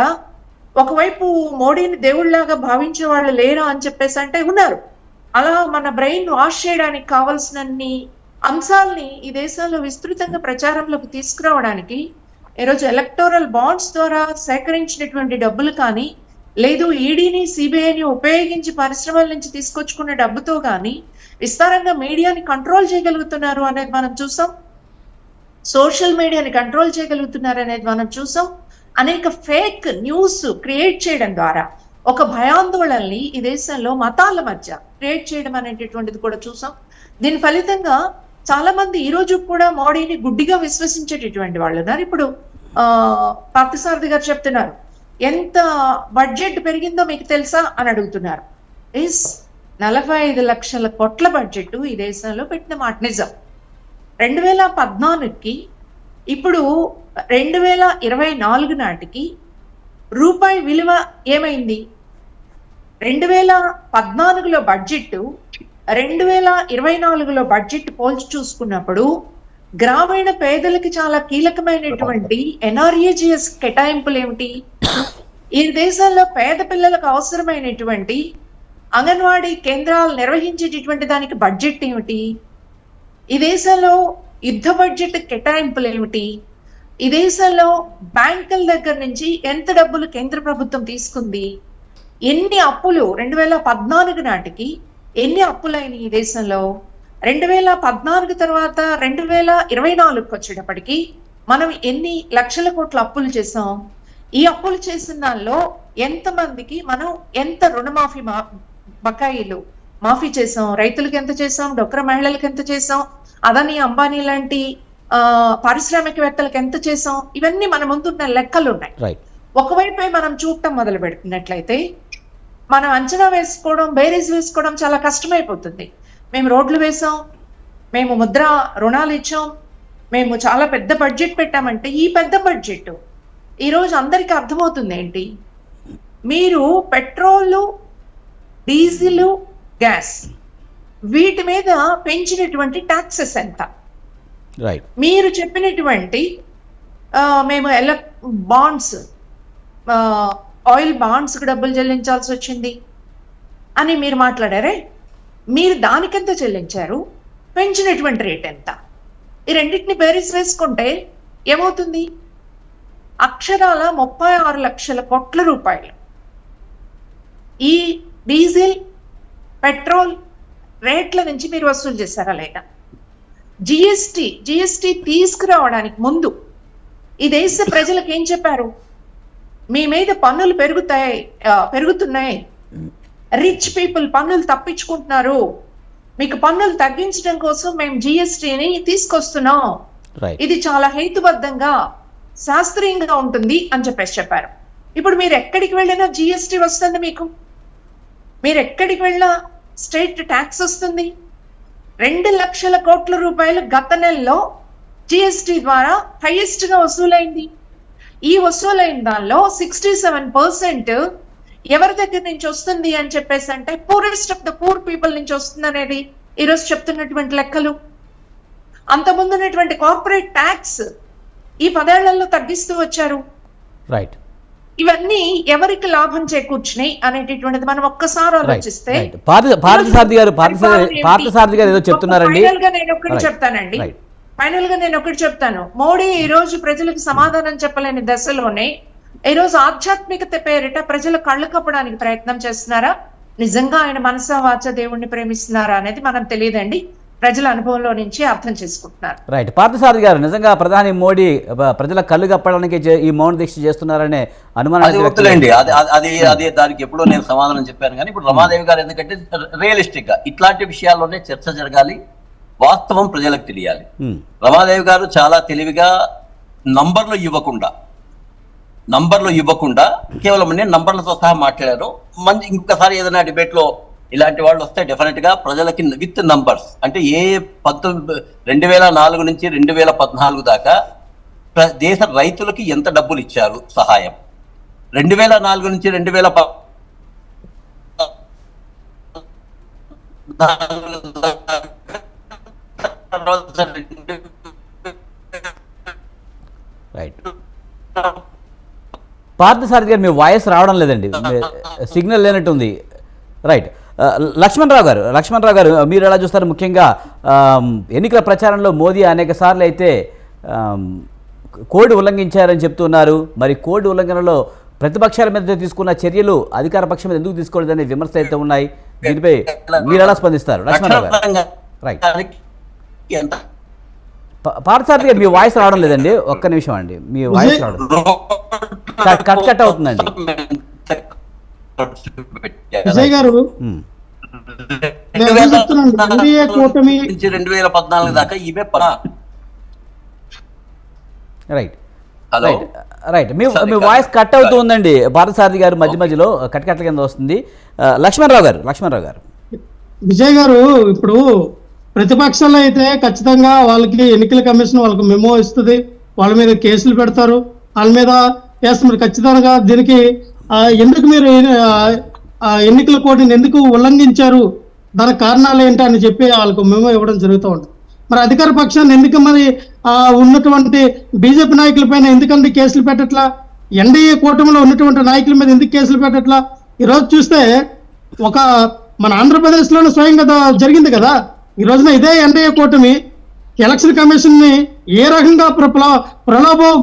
ఒకవైపు మోడీని దేవుళ్లాగా భావించే వాళ్ళు లేరా అని చెప్పేసి అంటే ఉన్నారు. అలా మన బ్రెయిన్ వాష్ చేయడానికి కావాల్సినన్ని అంశాలని ఈ దేశంలో విస్తృతంగా ప్రచారంలోకి తీసుకురావడానికి ఈరోజు ఎలక్టోరల్ బాండ్స్ ద్వారా సేకరించినటువంటి డబ్బులు కానీ, లేదు ఈడీని సిబిఐని ఉపయోగించి పరిశ్రమల నుంచి తీసుకొచ్చుకున్న డబ్బుతో కానీ విస్తారంగా మీడియాని కంట్రోల్ చేయగలుగుతున్నారు అనేది మనం చూసాం. సోషల్ మీడియాని కంట్రోల్ చేయగలుగుతున్నారు అనేది మనం చూసాం. అనేక ఫేక్ న్యూస్ క్రియేట్ చేయడం ద్వారా ఒక భయాందోళనని ఈ దేశంలో మతాల మధ్య క్రియేట్ చేయడం అనేటటువంటిది కూడా చూసాం. దీని ఫలితంగా చాలా మంది ఈ రోజు కూడా మోడీని గుడ్డిగా విశ్వసించేటటువంటి వాళ్ళు ఉన్నారు. ఇప్పుడు పార్థసారథి గారు చెప్తున్నారు, ఎంత బడ్జెట్ పెరిగిందో మీకు తెలుసా అని అడుగుతున్నారు. 45 లక్షల కోట్ల బడ్జెట్ ఈ దేశంలో పెట్టిన మాట నిజం. 2014కి ఇప్పుడు 2024 నాటికి రూపాయి విలువ ఏమైంది? 2014లో బడ్జెట్ 2024లో బడ్జెట్ పోల్చి చూసుకున్నప్పుడు గ్రామీణ పేదలకి చాలా కీలకమైనటువంటి ఎన్ఆర్ఈజిఎస్ కేటాయింపులు ఏమిటి? ఈ దేశంలో పేద పిల్లలకు అవసరమైనటువంటి అంగన్వాడీ కేంద్రాలు నిర్వహించేటటువంటి దానికి బడ్జెట్ ఏమిటి? ఈ దేశంలో యుద్ధ బడ్జెట్ కేటాయింపులు ఏమిటి? ఈ దేశంలో బ్యాంకుల దగ్గర నుంచి ఎంత డబ్బులు కేంద్ర ప్రభుత్వం తీసుకుంది? ఎన్ని అప్పులు 2014 నాటికి ఎన్ని అప్పులైనాయి ఈ దేశంలో? 2014 తర్వాత 2024కి వచ్చేటప్పటికి మనం ఎన్ని లక్షల కోట్ల అప్పులు చేసాం? ఈ అప్పులు చేసిన దానిలో ఎంతమందికి మనం ఎంత రుణమాఫీ బకాయిలు మాఫీ చేసాం? రైతులకు ఎంత చేసాం? డొక్రా మహిళలకు ఎంత చేసాం? అదాని అంబానీ లాంటి పారిశ్రామికవేత్తలకు ఎంత చేసాం? ఇవన్నీ మన ముందున్న లెక్కలు ఉన్నాయి. ఒకవైపే మనం చూడటం మొదలు పెడుతున్నట్లయితే మనం అంచనా వేసుకోవడం, బేరీస్ వేసుకోవడం చాలా కష్టమైపోతుంది. మేము రోడ్లు వేసాం, మేము ముద్ర రుణాలు ఇచ్చాం, మేము చాలా పెద్ద బడ్జెట్ పెట్టామంటే ఈ పెద్ద బడ్జెట్ ఈరోజు అందరికీ అర్థమవుతుంది ఏంటి? మీరు పెట్రోలు, డీజిల్, గ్యాస్ వీటి మీద పెంచినటువంటి ట్యాక్సెస్ ఎంత? మీరు చెప్పినటువంటి మేము బాండ్స్, ఆయిల్ బాండ్స్కి డబ్బులు చెల్లించాల్సి వచ్చింది అని మీరు మాట్లాడారే, మీరు దానికెంత చెల్లించారు? పెంచినటువంటి రేట్ ఎంత? ఈ రెండింటిని బేరీస్ వేసుకుంటే ఏమవుతుంది? అక్షరాల 36 లక్షల కోట్ల రూపాయలు ఈ డీజిల్, పెట్రోల్ రేట్ల నుంచి మీరు వసూలు చేశారా లేదా? జిఎస్టి తీసుకురావడానికి ముందు ఈ దేశ ప్రజలకు ఏం చెప్పారు? మీ మీద పన్నులు పెరుగుతున్నాయి, రిచ్ పీపుల్ పన్నులు తప్పించుకుంటున్నారు, మీకు పన్నులు తగ్గించడం కోసం మేము జిఎస్టిని తీసుకొస్తున్నాం, ఇది చాలా హేతుబద్ధంగా శాస్త్రీయంగా ఉంటుంది అని చెప్పారు. ఇప్పుడు మీరు ఎక్కడికి వెళ్ళినా జిఎస్టి వస్తుంది, మీరు ఎక్కడికి వెళ్ళినా స్టేట్ ట్యాక్స్ వస్తుంది. 2 లక్షల కోట్ల రూపాయలు గత నెలలో జిఎస్టి ద్వారా హైయెస్ట్ గా వసూలైంది. ఈ వసూలైన దానిలో 67% ఎవరి దగ్గర నుంచి వస్తుంది అని చెప్పేసి అంటే poorest of the poor people నుంచి వస్తుంది అనేది ఈరోజు చెప్తున్నటువంటి లెక్కలు. అంతకుముందు ఉన్నటువంటి కార్పొరేట్ ట్యాక్స్ ఈ 10 ఏళ్లలో తగ్గిస్తూ వచ్చారు. ఇవన్నీ ఎవరికి లాభం చేకూర్చినాయి అనేటటువంటిది మనం ఒక్కసారి ఆలోచిస్తే పార్థసారథి గారు ఏదో చెప్తున్నారండి. ఫైనల్ గా నేను ఒకటి చెప్తాను. మోడీ ఈ రోజు ప్రజలకు సమాధానం చెప్పలేని దశలోనే ఈ రోజు ఆధ్యాత్మికత పేరిట ప్రజల కళ్ళు కప్పడానికి ప్రయత్నం చేస్తున్నారా? నిజంగా ఆయన మనసా వాచ దేవుణ్ణి ప్రేమిస్తున్నారా అనేది మనం తెలియదండి. ప్రజల అనుభవంలో నుంచి అర్థం చేసుకుంటున్నారు. రైట్. పార్థసారథి గారు, నిజంగా ప్రధాని మోడీ ప్రజల కళ్ళు కప్పడానికి ఈ మౌన దీక్ష చేస్తున్నారనే అనుమానం అది దానికి ఎప్పుడో నేను సమాధానం చెప్పాను. కానీ ఇప్పుడు రమాదేవి గారు ఎందుకంటే రియలిస్టిక్ గా ఇట్లాంటి విషయాల్లోనే చర్చ జరగాలి, వాస్తవం ప్రజలకు తెలియాలి. రమాదేవి గారు చాలా తెలివిగా నంబర్లు ఇవ్వకుండా కేవలం నేను నంబర్లతో సహా మాట్లాడారు. మంచి ఇంకొకసారి ఏదైనా డిబేట్ లో ఇలాంటి వాళ్ళు వస్తే డెఫినెట్ గా ప్రజలకి విత్ నంబర్స్ అంటే 2004 నుంచి 2014 దాకా దేశ రైతులకి ఎంత డబ్బులు ఇచ్చారు సహాయం, 2004 నుంచి 2014 పార్థసారథి గారు, మీ వాయిస్ రావడం లేదండి, సిగ్నల్ లేనట్టుంది. రైట్. లక్ష్మణరావు గారు మీరు ఎలా చూస్తారు? ముఖ్యంగా ఎన్నికల ప్రచారంలో మోదీ అనేక సార్లు అయితే కోడ్ ఉల్లంఘించారని చెప్తున్నారు. మరి కోడ్ ఉల్లంఘనలో ప్రతిపక్షాల మీద తీసుకున్న చర్యలు అధికార పక్షం మీద ఎందుకు తీసుకోలేదనే విమర్శలు అయితే ఉన్నాయి. దీనిపై మీరు ఎలా స్పందిస్తారు లక్ష్మణరావు గారు? రైట్, పార్థసారథి గారు మీ వాయిస్ రావడం లేదండి, ఒక్క నిమిషం అండి, మీ వాయిస్ రావడం కట్ అవుతుందండి. విజయ్ గారు, 2014 దాకా ఇవే రైట్ రైట్ మీ వాయిస్ కట్ అవుతూ ఉందండి పార్థసారథి గారు, మధ్య మధ్యలో కట్ల కింద వస్తుంది. లక్ష్మణరావు గారు విజయ్ గారు, ఇప్పుడు ప్రతిపక్షాలు అయితే ఖచ్చితంగా వాళ్ళకి ఎన్నికల కమిషన్ వాళ్ళకి మెమో ఇస్తుంది, వాళ్ళ మీద కేసులు పెడతారు, వాళ్ళ మీద వేస్తున్నారు ఖచ్చితంగా. దీనికి ఎందుకు మీరు ఎన్నికల కోడ్ని ఎందుకు ఉల్లంఘించారు, దానికి కారణాలు ఏంటి అని చెప్పి వాళ్ళకు మెమో ఇవ్వడం జరుగుతూ ఉంటుంది. మరి అధికార పక్షాన్ని ఎందుకు మరి ఉన్నటువంటి బీజేపీ నాయకుల పైన ఎందుకంటే కేసులు పెట్టట్లా, ఎన్డీఏ కూటమిలో ఉన్నటువంటి నాయకుల మీద ఎందుకు కేసులు పెట్టట్లా? ఈరోజు చూస్తే ఒక మన ఆంధ్రప్రదేశ్లోనే స్వయంగా జరిగింది కదా. ఈ రోజున ఇదే ఎన్డీఏ కూటమి ఎలక్షన్ కమిషన్ని ఏ రకంగా ప్రలోభం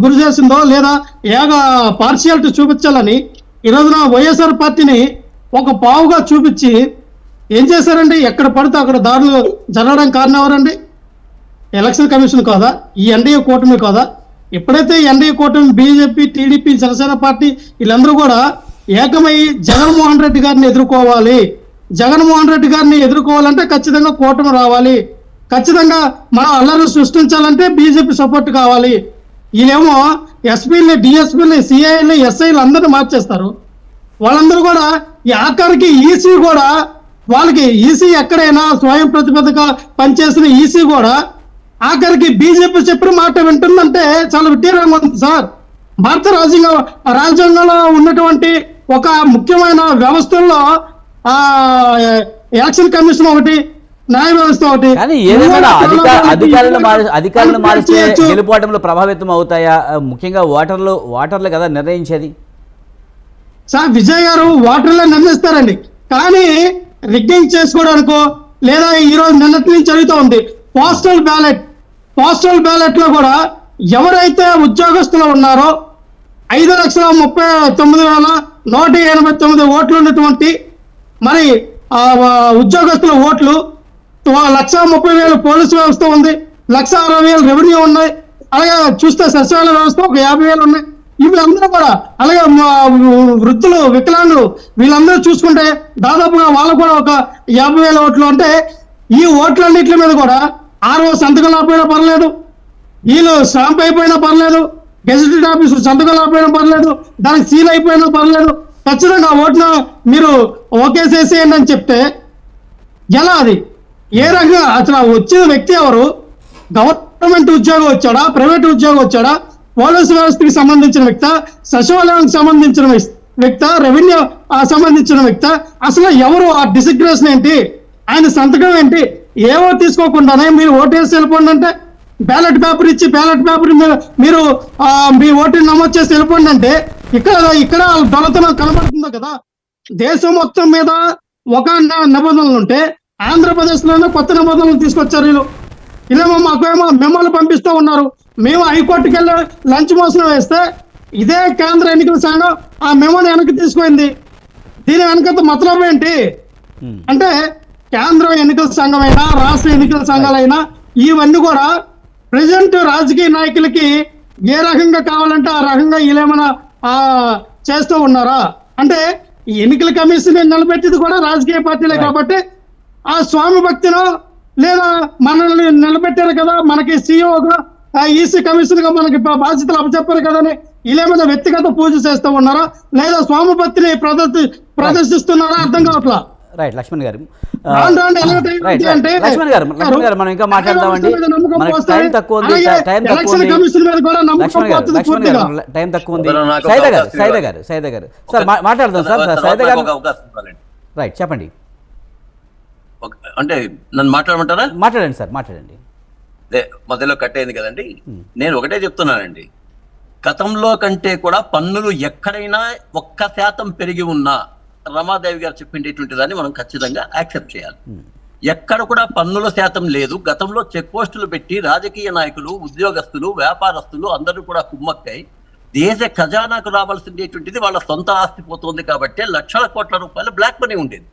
గురి చేసిందో, లేదా ఏగా పార్షియాలిటీ చూపించాలని ఈ రోజున వైఎస్ఆర్ పార్టీని ఒక పావుగా చూపించి ఏం చేశారండి? ఎక్కడ పడితే అక్కడ దాడులు జరగడానికి కారణం ఎవరండి? ఎలక్షన్ కమిషన్ కాదా? ఈ ఎన్డీఏ కూటమి కాదా? ఎప్పుడైతే ఎన్డీఏ కూటమి బీజేపీ, టీడీపీ, జనసేన పార్టీ వీళ్ళందరూ కూడా ఏకమై జగన్మోహన్ రెడ్డి గారిని ఎదుర్కోవాలి, జగన్మోహన్ రెడ్డి గారిని ఎదుర్కోవాలంటే ఖచ్చితంగా కూటమి రావాలి, ఖచ్చితంగా మనం అల్లరి సృష్టించాలంటే బీజేపీ సపోర్ట్ కావాలి. వీళ్ళేమో ఎస్పీలని, డిఎస్పీలని, సిఐని, ఎస్ఐలు అందరినీ మార్చేస్తారు. వాళ్ళందరూ కూడా ఈ ఆఖరికి ఈసీ కూడా వాళ్ళకి ఈసీ ఎక్కడైనా స్వయం ప్రతిపత్తగా పనిచేసిన ఈసీ కూడా ఆఖరికి బీజేపీ చెప్పిన మాట వింటుందంటే చాలా విడ్డూరంగా ఉంది సార్. భారత రాజ్యాంగంలో ఉన్నటువంటి ఒక ముఖ్యమైన వ్యవస్థల్లో ఎలక్షన్ కమిషన్ ఒకటి, న్యాయ వ్యవస్థ ఒకటి. కానీ ఏదేమైనా అధికారులను మారిస్తే గెలుపోవడంలో ప్రభావితం అవుతాయా? ముఖ్యంగా ఓటర్లు కదా నిర్ణయించేది. సార్ విజయ్ గారు, ఓటర్లే నిర్ణయిస్తారండి, కానీ రిగ్గింగ్ చేసుకోవడానికో లేదా ఈ రోజు నిన్నటి నుంచి జరుగుతూ ఉంది పోస్టల్ బ్యాలెట్ లో కూడా ఎవరైతే ఉద్యోగస్తులు ఉన్నారో 5,39,189 ఓట్లు ఉన్నటువంటి మరి ఉద్యోగస్తుల ఓట్లు 1,30,000 పోలీసు వ్యవస్థ ఉంది, 1,60,000 రెవెన్యూ ఉన్నాయి, అలాగే చూస్తే సచివాలయ వ్యవస్థ ఒక 50,000 ఉన్నాయి. వీళ్ళందరూ కూడా అలాగే వృద్ధులు, వికలాంగులు వీళ్ళందరూ చూసుకుంటే దాదాపుగా వాళ్ళు కూడా ఒక 50,000 ఓట్లు. అంటే ఈ ఓట్లన్నింటి మీద కూడా ఆర్ఓ సంతకం ఆపైనా పర్లేదు, వీళ్ళు స్టాంప్ అయిపోయినా పర్లేదు, గెజిటెడ్ ఆఫీసర్ సంతకం ఆపైనా పర్లేదు, దానికి సీల్ అయిపోయినా పర్లేదు, ఖచ్చితంగా ఓట్ను మీరు ఓకే చేసేయండి అని చెప్తే ఎలా? అది ఏ రకంగా అసలు వచ్చిన వ్యక్తి ఎవరు? గవర్నమెంట్ ఉద్యోగం వచ్చాడా, ప్రైవేట్ ఉద్యోగం వచ్చాడా, పోలీసు వ్యవస్థకి సంబంధించిన వ్యక్త, సచివాలయానికి సంబంధించిన వ్యక్త, రెవెన్యూ సంబంధించిన వ్యక్త, అసలు ఎవరు? ఆ డిసిగ్రేషన్ ఏంటి? ఆయన సంతకం ఏంటి? ఏవో తీసుకోకుండానే మీరు ఓటేసి వెళ్ళిపోండి అంటే, బ్యాలెట్ పేపర్ ఇచ్చి బ్యాలెట్ పేపర్ మీరు మీ ఓటుని నమోదు చేసి వెళ్ళిపోండి అంటే ఇక్కడ దొంగతనం కనబడుతుందో కదా. దేశం మొత్తం మీద ఒక నిబంధనలు ఉంటే ఆంధ్రప్రదేశ్ లోనే కొత్త నిబంధనలు తీసుకొచ్చారు వీళ్ళు. ఇదేమో మాకేమో మెమోలు పంపిస్తూ ఉన్నారు. మేము హైకోర్టుకి వెళ్ళి లంచ్ మోసం వేస్తే ఇదే కేంద్ర ఎన్నికల సంఘం ఆ మెమోని వెనక్కి తీసుకుంది. దీని వెనకంత మతలబ్ ఏంటి అంటే, కేంద్ర ఎన్నికల సంఘం అయినా రాష్ట్ర ఎన్నికల సంఘాలైనా ఇవన్నీ కూడా ప్రజెంట్ రాజకీయ నాయకులకి ఏ రకంగా కావాలంటే ఆ రకంగా వీళ్ళేమైనా చేస్తూ ఉన్నారా? అంటే ఈ ఎన్నికల కమిషన్ నిలబెట్టేది కూడా రాజకీయ పార్టీలే కాబట్టి ఆ స్వామి భక్తినో లేదా మనల్ని నిలబెట్టారు కదా, మనకి సీఈఓగా ఈసీ కమిషన్ గా మనకి బాధ్యతలు అప్పచెప్పారు కదా అని వీళ్ళేమైనా వ్యక్తిగత పూజ చేస్తూ ఉన్నారా లేదా స్వామి భక్తిని ప్రదర్శిస్తున్నారా అర్థం కావట్లా. రైట్ లక్ష్మణ్ గారు, మనం ఇంకా మాట్లాడదామండి, మనకి టైం తక్కువ ఉంది. టైం తక్కువ ఉంది. సైదా గారు సార్ మాట్లాడదాం సార్. సైదా గారు రైట్, చెప్పండి. అంటే నన్ను మాట్లాడమంటారా? మాట్లాడండి సార్, మాట్లాడండి. మొదలో కట్ అయింది కదండి. నేను ఒకటే చెప్తున్నానండి, గతంలో కంటే కూడా పన్నులు ఎక్కడైనా 1% పెరిగి ఉన్నా రమాదేవి గారు చెప్పినటువంటి దాన్ని మనం ఖచ్చితంగా యాక్సెప్ట్ చేయాలి. ఎక్కడ కూడా పన్నుల శాతం లేదు. గతంలో చెక్ పోస్టులు పెట్టి రాజకీయ నాయకులు, ఉద్యోగస్తులు, వ్యాపారస్తులు అందరూ కూడా కుమ్మక్కై దేశ ఖజానాకు రావాల్సిందేటువంటిది వాళ్ళ సొంత ఆస్తి పోతుంది కాబట్టి లక్షల కోట్ల రూపాయలు బ్లాక్ మనీ ఉండేది.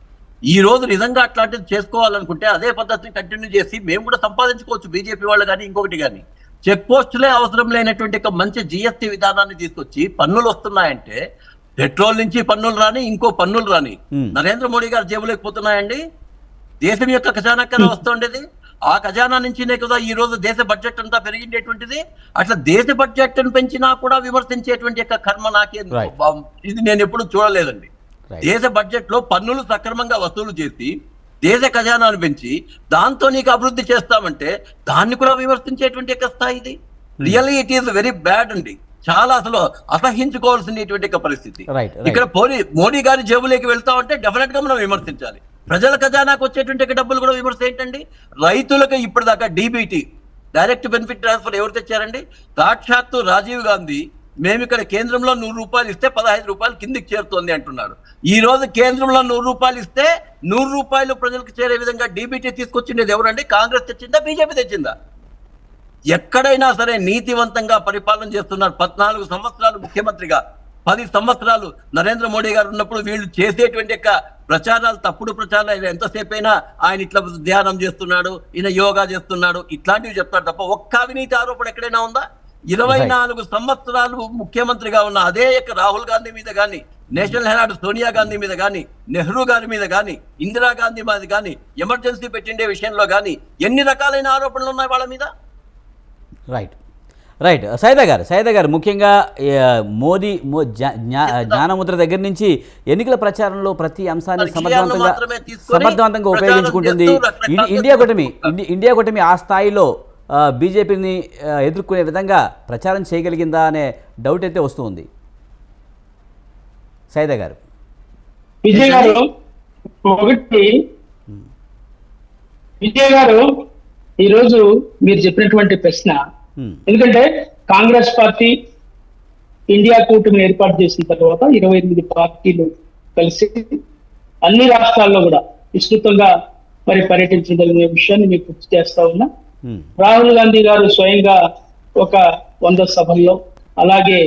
ఈ రోజు నిజంగా అట్లాంటిది చేసుకోవాలనుకుంటే అదే పద్ధతిని కంటిన్యూ చేసి మేము కూడా సంపాదించుకోవచ్చు, బీజేపీ వాళ్ళు కానీ ఇంకొకటి కానీ. చెక్ పోస్టులే అవసరం లేనటువంటి ఒక మంచి జిఎస్టీ విధానాన్ని తీసుకొచ్చి పన్నులు వస్తున్నాయంటే పెట్రోల్ నుంచి పన్నులు రాని, ఇంకో పన్నులు రాని నరేంద్ర మోడీ గారు జేబులోకి పోతున్నాయండి. దేశం యొక్క ఖజానా కదా వస్తుండేది. ఆ ఖజానా నుంచినే కదా ఈ రోజు దేశ బడ్జెట్ అంతా పెరిగిండేటువంటిది. అట్లా దేశ బడ్జెట్ పెంచినా కూడా విమర్శించేటువంటి యొక్క కర్మ నాకే ఇది నేను ఎప్పుడు చూడలేదండి. దేశ బడ్జెట్ లో పన్నులు సక్రమంగా వసూలు చేసి దేశ ఖజానాను పెంచి దాంతో నీకు అభివృద్ధి చేస్తామంటే దాన్ని కూడా విమర్శించేటువంటి యొక్క స్థాయి ఇది. Really it is very bad అండి. చాలా అసలు అసహించుకోవాల్సినటువంటి పరిస్థితి. ఇక్కడ మోడీ గారి జేబులోకి వెళ్తా ఉంటే డెఫినెట్ గా మనం విమర్శించాలి. ప్రజల ఖజానాకు వచ్చేటువంటి డబ్బులు కూడా విమర్శ ఏంటండి? రైతులకు ఇప్పటిదాకా డీబీటీ, డైరెక్ట్ బెనిఫిట్ ట్రాన్స్ఫర్ ఎవరు తెచ్చారండి? సాక్షాత్తు రాజీవ్ గాంధీ మేము ఇక్కడ కేంద్రంలో 100 రూపాయలు ఇస్తే 15 రూపాయలు కిందికి చేరుతోంది అంటున్నాడు. ఈ రోజు కేంద్రంలో 100 రూపాయలు ఇస్తే 100 రూపాయలు ప్రజలకు చేరే విధంగా డీబీటీ తీసుకొచ్చిండేది ఎవరండి? కాంగ్రెస్ తెచ్చిందా, బీజేపీ తెచ్చిందా? ఎక్కడైనా సరే నీతివంతంగా పరిపాలన చేస్తున్నారు. 14 సంవత్సరాలు ముఖ్యమంత్రిగా, 10 సంవత్సరాలు నరేంద్ర మోడీ గారు ఉన్నప్పుడు వీళ్ళు చేసేటువంటి యొక్క ప్రచారాలు, తప్పుడు ప్రచారాలు ఎంతసేపు అయినా ఆయన ఇట్లా ధ్యానం చేస్తున్నాడు, ఈయన యోగా చేస్తున్నాడు, ఇట్లాంటివి చెప్తారు తప్ప ఒక్క అవినీతి ఆరోపణ ఎక్కడైనా ఉందా? 24 సంవత్సరాలు ముఖ్యమంత్రిగా ఉన్న అదే యొక్క రాహుల్ గాంధీ మీద కానీ, నేషనల్ హెరాల్డ్ సోనియా గాంధీ మీద కానీ, నెహ్రూ గారి మీద కానీ, ఇందిరాగాంధీ మీద కానీ, ఎమర్జెన్సీ పెట్టిండే విషయంలో కానీ ఎన్ని రకాలైన ఆరోపణలు ఉన్నాయి వాళ్ళ మీద? రైట్ సైదా గారు ముఖ్యంగా మోదీ జ్ఞానముద్ర దగ్గర నుంచి ఎన్నికల ప్రచారంలో ప్రతి అంశాన్ని సమర్థవంతంగా ఉపయోగించుకుంటుంది. ఇండియా కూటమి ఆ స్థాయిలో బీజేపీని ఎదుర్కొనే విధంగా ప్రచారం చేయగలిగిందా అనే డౌట్ అయితే వస్తుంది. సైదా గారు, విజయ్ గారు ఈరోజు మీరు చెప్పినటువంటి ప్రశ్న, ఎందుకంటే కాంగ్రెస్ పార్టీ ఇండియా కూటమిని ఏర్పాటు చేసిన తర్వాత 28 పార్టీలు కలిసి అన్ని రాష్ట్రాల్లో కూడా విస్తృతంగా మరి పర్యటించగలిగిన విషయాన్ని మీకు గుర్తు చేస్తా ఉన్నా. రాహుల్ గాంధీ గారు స్వయంగా ఒక 100 సభల్లో, అలాగే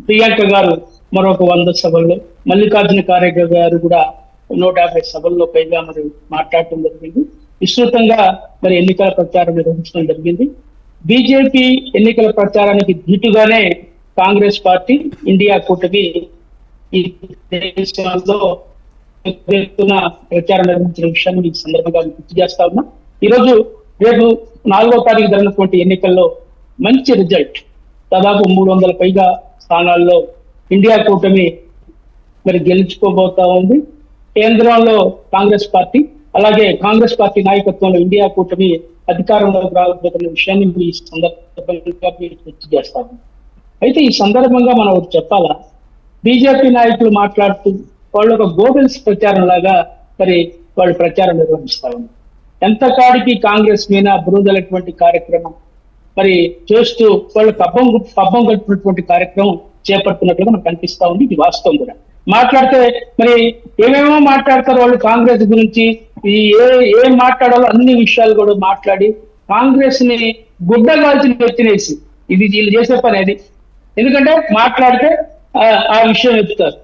ప్రియాంక గారు మరొక 100 సభల్లో, మల్లికార్జున ఖార్గే గారు కూడా 150 సభల్లో పైగా మరి మాట్లాడటం జరిగింది. విస్తృతంగా మరి ఎన్నికల ప్రచారం నిర్వహించడం జరిగింది. బీజేపీ ఎన్నికల ప్రచారానికి ధీటుగానే కాంగ్రెస్ పార్టీ ఇండియా కూటమి ఈ దేశంలో ప్రచారం నిర్వహించిన విషయాన్ని ఈ సందర్భంగా గుర్తు చేస్తా ఉన్నా. ఈరోజు రేపు 4వ తారీఖు జరిగినటువంటి ఎన్నికల్లో మంచి రిజల్ట్, దాదాపు 300 పైగా స్థానాల్లో ఇండియా కూటమి మరి గెలుచుకోబోతా ఉంది. కేంద్రంలో కాంగ్రెస్ పార్టీ, అలాగే కాంగ్రెస్ పార్టీ నాయకత్వంలో ఇండియా కూటమి అధికారంలోకి రాబోతున్న విషయాన్ని ఈ సందర్భంగా గుర్తు చేస్తాము. అయితే ఈ సందర్భంగా మనం ఒకటి చెప్పాలా, బీజేపీ నాయకులు మాట్లాడుతూ వాళ్ళు ఒక గోబెల్స్ ప్రచారం లాగా మరి వాళ్ళు ప్రచారం నిర్వహిస్తా ఉన్నారు. ఎంత కాడికి కాంగ్రెస్ మీద బృందలటువంటి కార్యక్రమం మరి చేస్తూ వాళ్ళు పబ్బం గడిపినటువంటి కార్యక్రమం చేపడుతున్నట్టుగా మనకు కనిపిస్తా ఉంది. ఇది వాస్తవం కూడా. మాట్లాడితే మరి ఏమేమో మాట్లాడతారు వాళ్ళు కాంగ్రెస్ గురించి, ఏం మాట్లాడాలో అన్ని విషయాలు కూడా మాట్లాడి కాంగ్రెస్ ని గుడ్డగాల్చి ఎత్తినేసి, ఇది వీళ్ళు చేసే పని అది. ఎందుకంటే మాట్లాడితే ఆ విషయం ఎత్తుతారు,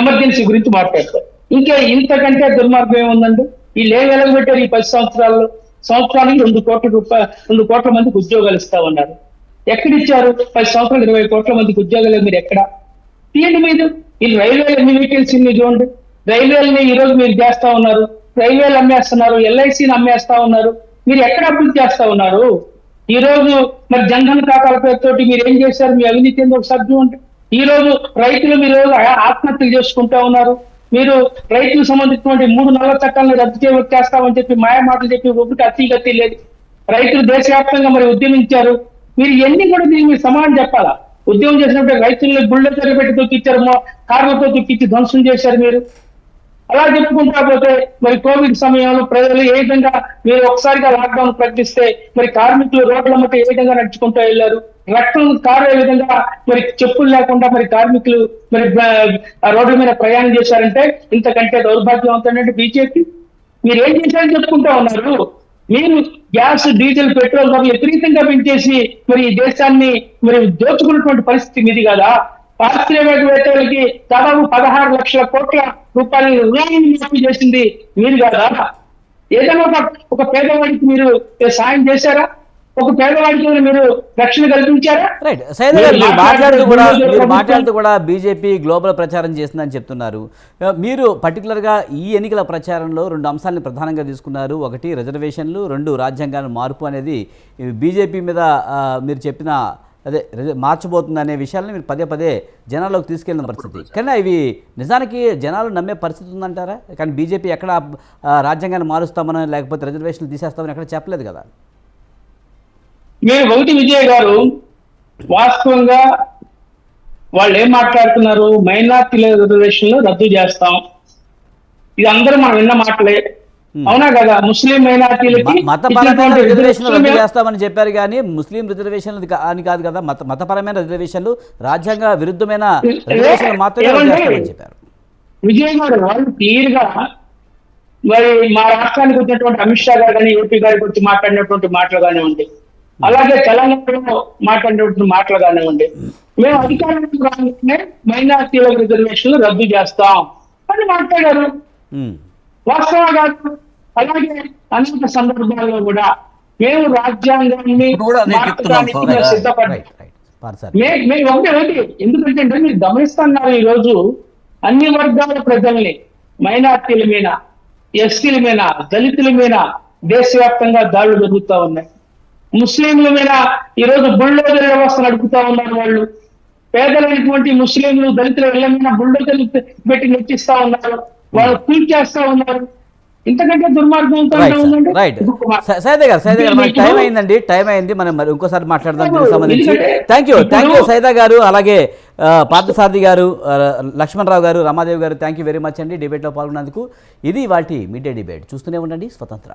ఎమర్జెన్సీ గురించి మాట్లాడతారు. ఇంకా ఇంతకంటే దుర్మార్గం ఏముందండి? వీళ్ళు ఏం వెలగబెట్టారు? ఈ 10 సంవత్సరాల్లో సంవత్సరానికి 2 కోట్ల మందికి ఉద్యోగాలు ఇస్తా ఉన్నారు. ఎక్కడిచ్చారు? 10 సంవత్సరాలు 20 కోట్ల మందికి ఉద్యోగాలు మీరు ఎక్కడ తీయండి? మీరు వీళ్ళు రైల్వేలు ఎన్ని వేకెన్సీ మీరు చూడండి. రైల్వేలని ఈ రోజు మీరు చేస్తా ఉన్నారు, రైల్వేలు అమ్మేస్తున్నారు, ఎల్ఐసిని అమ్మేస్తా ఉన్నారు. మీరు ఎక్కడ అభివృద్ధి చేస్తా ఉన్నారు? ఈ రోజు మరి జన్ధన్ ఖాతాల పేరుతోటి మీరు ఏం చేశారు? మీ అవినీతి ఏందో ఒకసారి చూడండి. ఈ రోజు రైతులు మీరు ఆత్మహత్యలు చేసుకుంటా ఉన్నారు. మీరు రైతులకు సంబంధించినటువంటి 3 నల్ల చట్టాలను రద్దు చేస్తామని చెప్పి మాయ మాటలు చెప్పి ఒకటి అతిగతి లేదు. రైతులు దేశవ్యాప్తంగా మరి ఉద్యమించారు. మీరు ఎన్ని కూడా దీనికి మీరు సమాధానం చెప్పాలా? ఉద్యమం చేసినప్పుడు రైతుల్ని బుల్లెట్ పెట్టి తొక్కిచ్చారు, కార్లతో తొక్కిచ్చి ధ్వంసం చేశారు. మీరు అలా చెప్పుకుంటా పోతే మరి కోవిడ్ సమయంలో ప్రజలు ఏ విధంగా మీరు ఒకసారిగా లాక్డౌన్ ప్రకటిస్తే మరి కార్మికులు రోడ్ల మధ్య ఏ విధంగా నడుచుకుంటూ వెళ్ళారు, రక్తం కారే విధంగా మరి చెప్పులు లేకుండా మరి కార్మికులు మరి ఆ రోడ్ల మీద ప్రయాణం చేశారంటే ఇంతకంటే దౌర్భాగ్యవంతమైనటువంటి బీజేపీ. మీరు ఏం చేశారని చెప్పుకుంటా ఉన్నారు. మీరు గ్యాస్, డీజిల్, పెట్రోల్ ధరలు విపరీతంగా పెంచేసి మరి ఈ దేశాన్ని మరి దోచుకున్నటువంటి పరిస్థితి మీది కదా. పారిశ్రామికవేత్తలకి దాదాపు 16 లక్షల కోట్ల రూపాయల రుణాలను మాఫీ చేసింది మీరు కదా. ఏదైనా ఒక పేదవాడికి మీరు సాయం చేశారా? ఒక పేదవాడికి మీరు రక్షణ కల్పించారా? రైట్. సైదా గారు, మీరు మాట్లాడుతూ కూడా బీజేపీ గ్లోబల్ ప్రచారం చేస్తుందని చెప్తున్నారు. మీరు పర్టికులర్గా ఈ ఎన్నికల ప్రచారంలో 2 అంశాలను ప్రధానంగా తీసుకున్నారు. ఒకటి రిజర్వేషన్లు, 2 రాజ్యాంగాన్ని మార్పు అనేది బీజేపీ మీద మీరు చెప్పిన అదే మార్చబోతుంది అనే విషయాలను మీరు పదే పదే జనాల్లోకి తీసుకెళ్ళిన పరిస్థితి. కానీ ఇవి నిజానికి జనాలు నమ్మే పరిస్థితి ఉందంటారా? కానీ బీజేపీ ఎక్కడ రాజ్యాంగాన్ని మారుస్తామని లేకపోతే రిజర్వేషన్లు తీసేస్తామని ఎక్కడ చెప్పలేదు కదా. మీరు ఒకటి విజయ్ గారు, వాస్తవంగా వాళ్ళు ఏం మాట్లాడుతున్నారు, మైనార్టీల రిజర్వేషన్లు రద్దు చేస్తాం, ఇది అందరూ మనం విన్న మాటలే, అవునా కదా. ముస్లిం మైనార్టీలకి మతపరమైన రిజర్వేషన్లు రద్దు చేస్తామని చెప్పారు కానీ ముస్లిం రిజర్వేషన్లు అని కాదు కదా. మతపరమైన రిజర్వేషన్లు, రాజ్యాంగ విరుద్ధమైన రిజర్వేషన్లు మాత్రమే రద్దు చేస్తామని చెప్పారు. విజయ్ గారు వాళ్ళు క్లియర్గా మరి మా రాష్ట్రానికి వచ్చినటువంటి అమిత్ షా గారు కానీ ఏపీ గారికి వచ్చి మాట్లాడినటువంటి మాటలు కానివ్వండి, అలాగే తెలంగాణలో మాట్లాడినటువంటి మాటలు కానివ్వండి, మేము అధికారంలోకి రాగానే మైనార్టీల రిజర్వేషన్లు రద్దు చేస్తాం అని మాట్లాడారు. వాస్తవం కాదు. అలాగే అనేక సందర్భాల్లో కూడా మేము రాజ్యాంగాన్ని మార్చడానికి సిద్ధపడ్డాం. ఒకటి ఎందుకంటే మీరు గమనిస్తున్నారు, ఈ రోజు అన్ని వర్గాల ప్రజల్ని, మైనార్టీల మీద, ఎస్సీల మీద, దళితుల మీద దేశవ్యాప్తంగా దాడులు జరుగుతూ ఉన్నాయి. ముస్లింల మీద ఈరోజు బుల్డోజర్ వ్యవస్థ నడుపుతా ఉన్నారు వాళ్ళు. పేదలైనటువంటి ముస్లింలు, దళితుల ఇళ్ల మీద బుల్డోజర్లు పెట్టి నెట్టిస్తా ఉన్నారు, వాళ్ళు కూల్ చేస్తా ఉన్నారు. ఇంతకంటే దుర్మార్గం సైదా గారు, టైం అయింది, మనం మరి ఇంకోసారి మాట్లాడదాం దీనికి సంబంధించి. థ్యాంక్ యూ సైదా గారు, అలాగే పార్థసారథి గారు, లక్ష్మణరావు గారు, రమాదేవి గారు, థ్యాంక్ యూ వెరీ మచ్ అండి డిబేట్లో పాల్గొన్నందుకు. ఇది వాటి మిడ్ డే డిబేట్. చూస్తూనే ఉండండి స్వతంత్ర.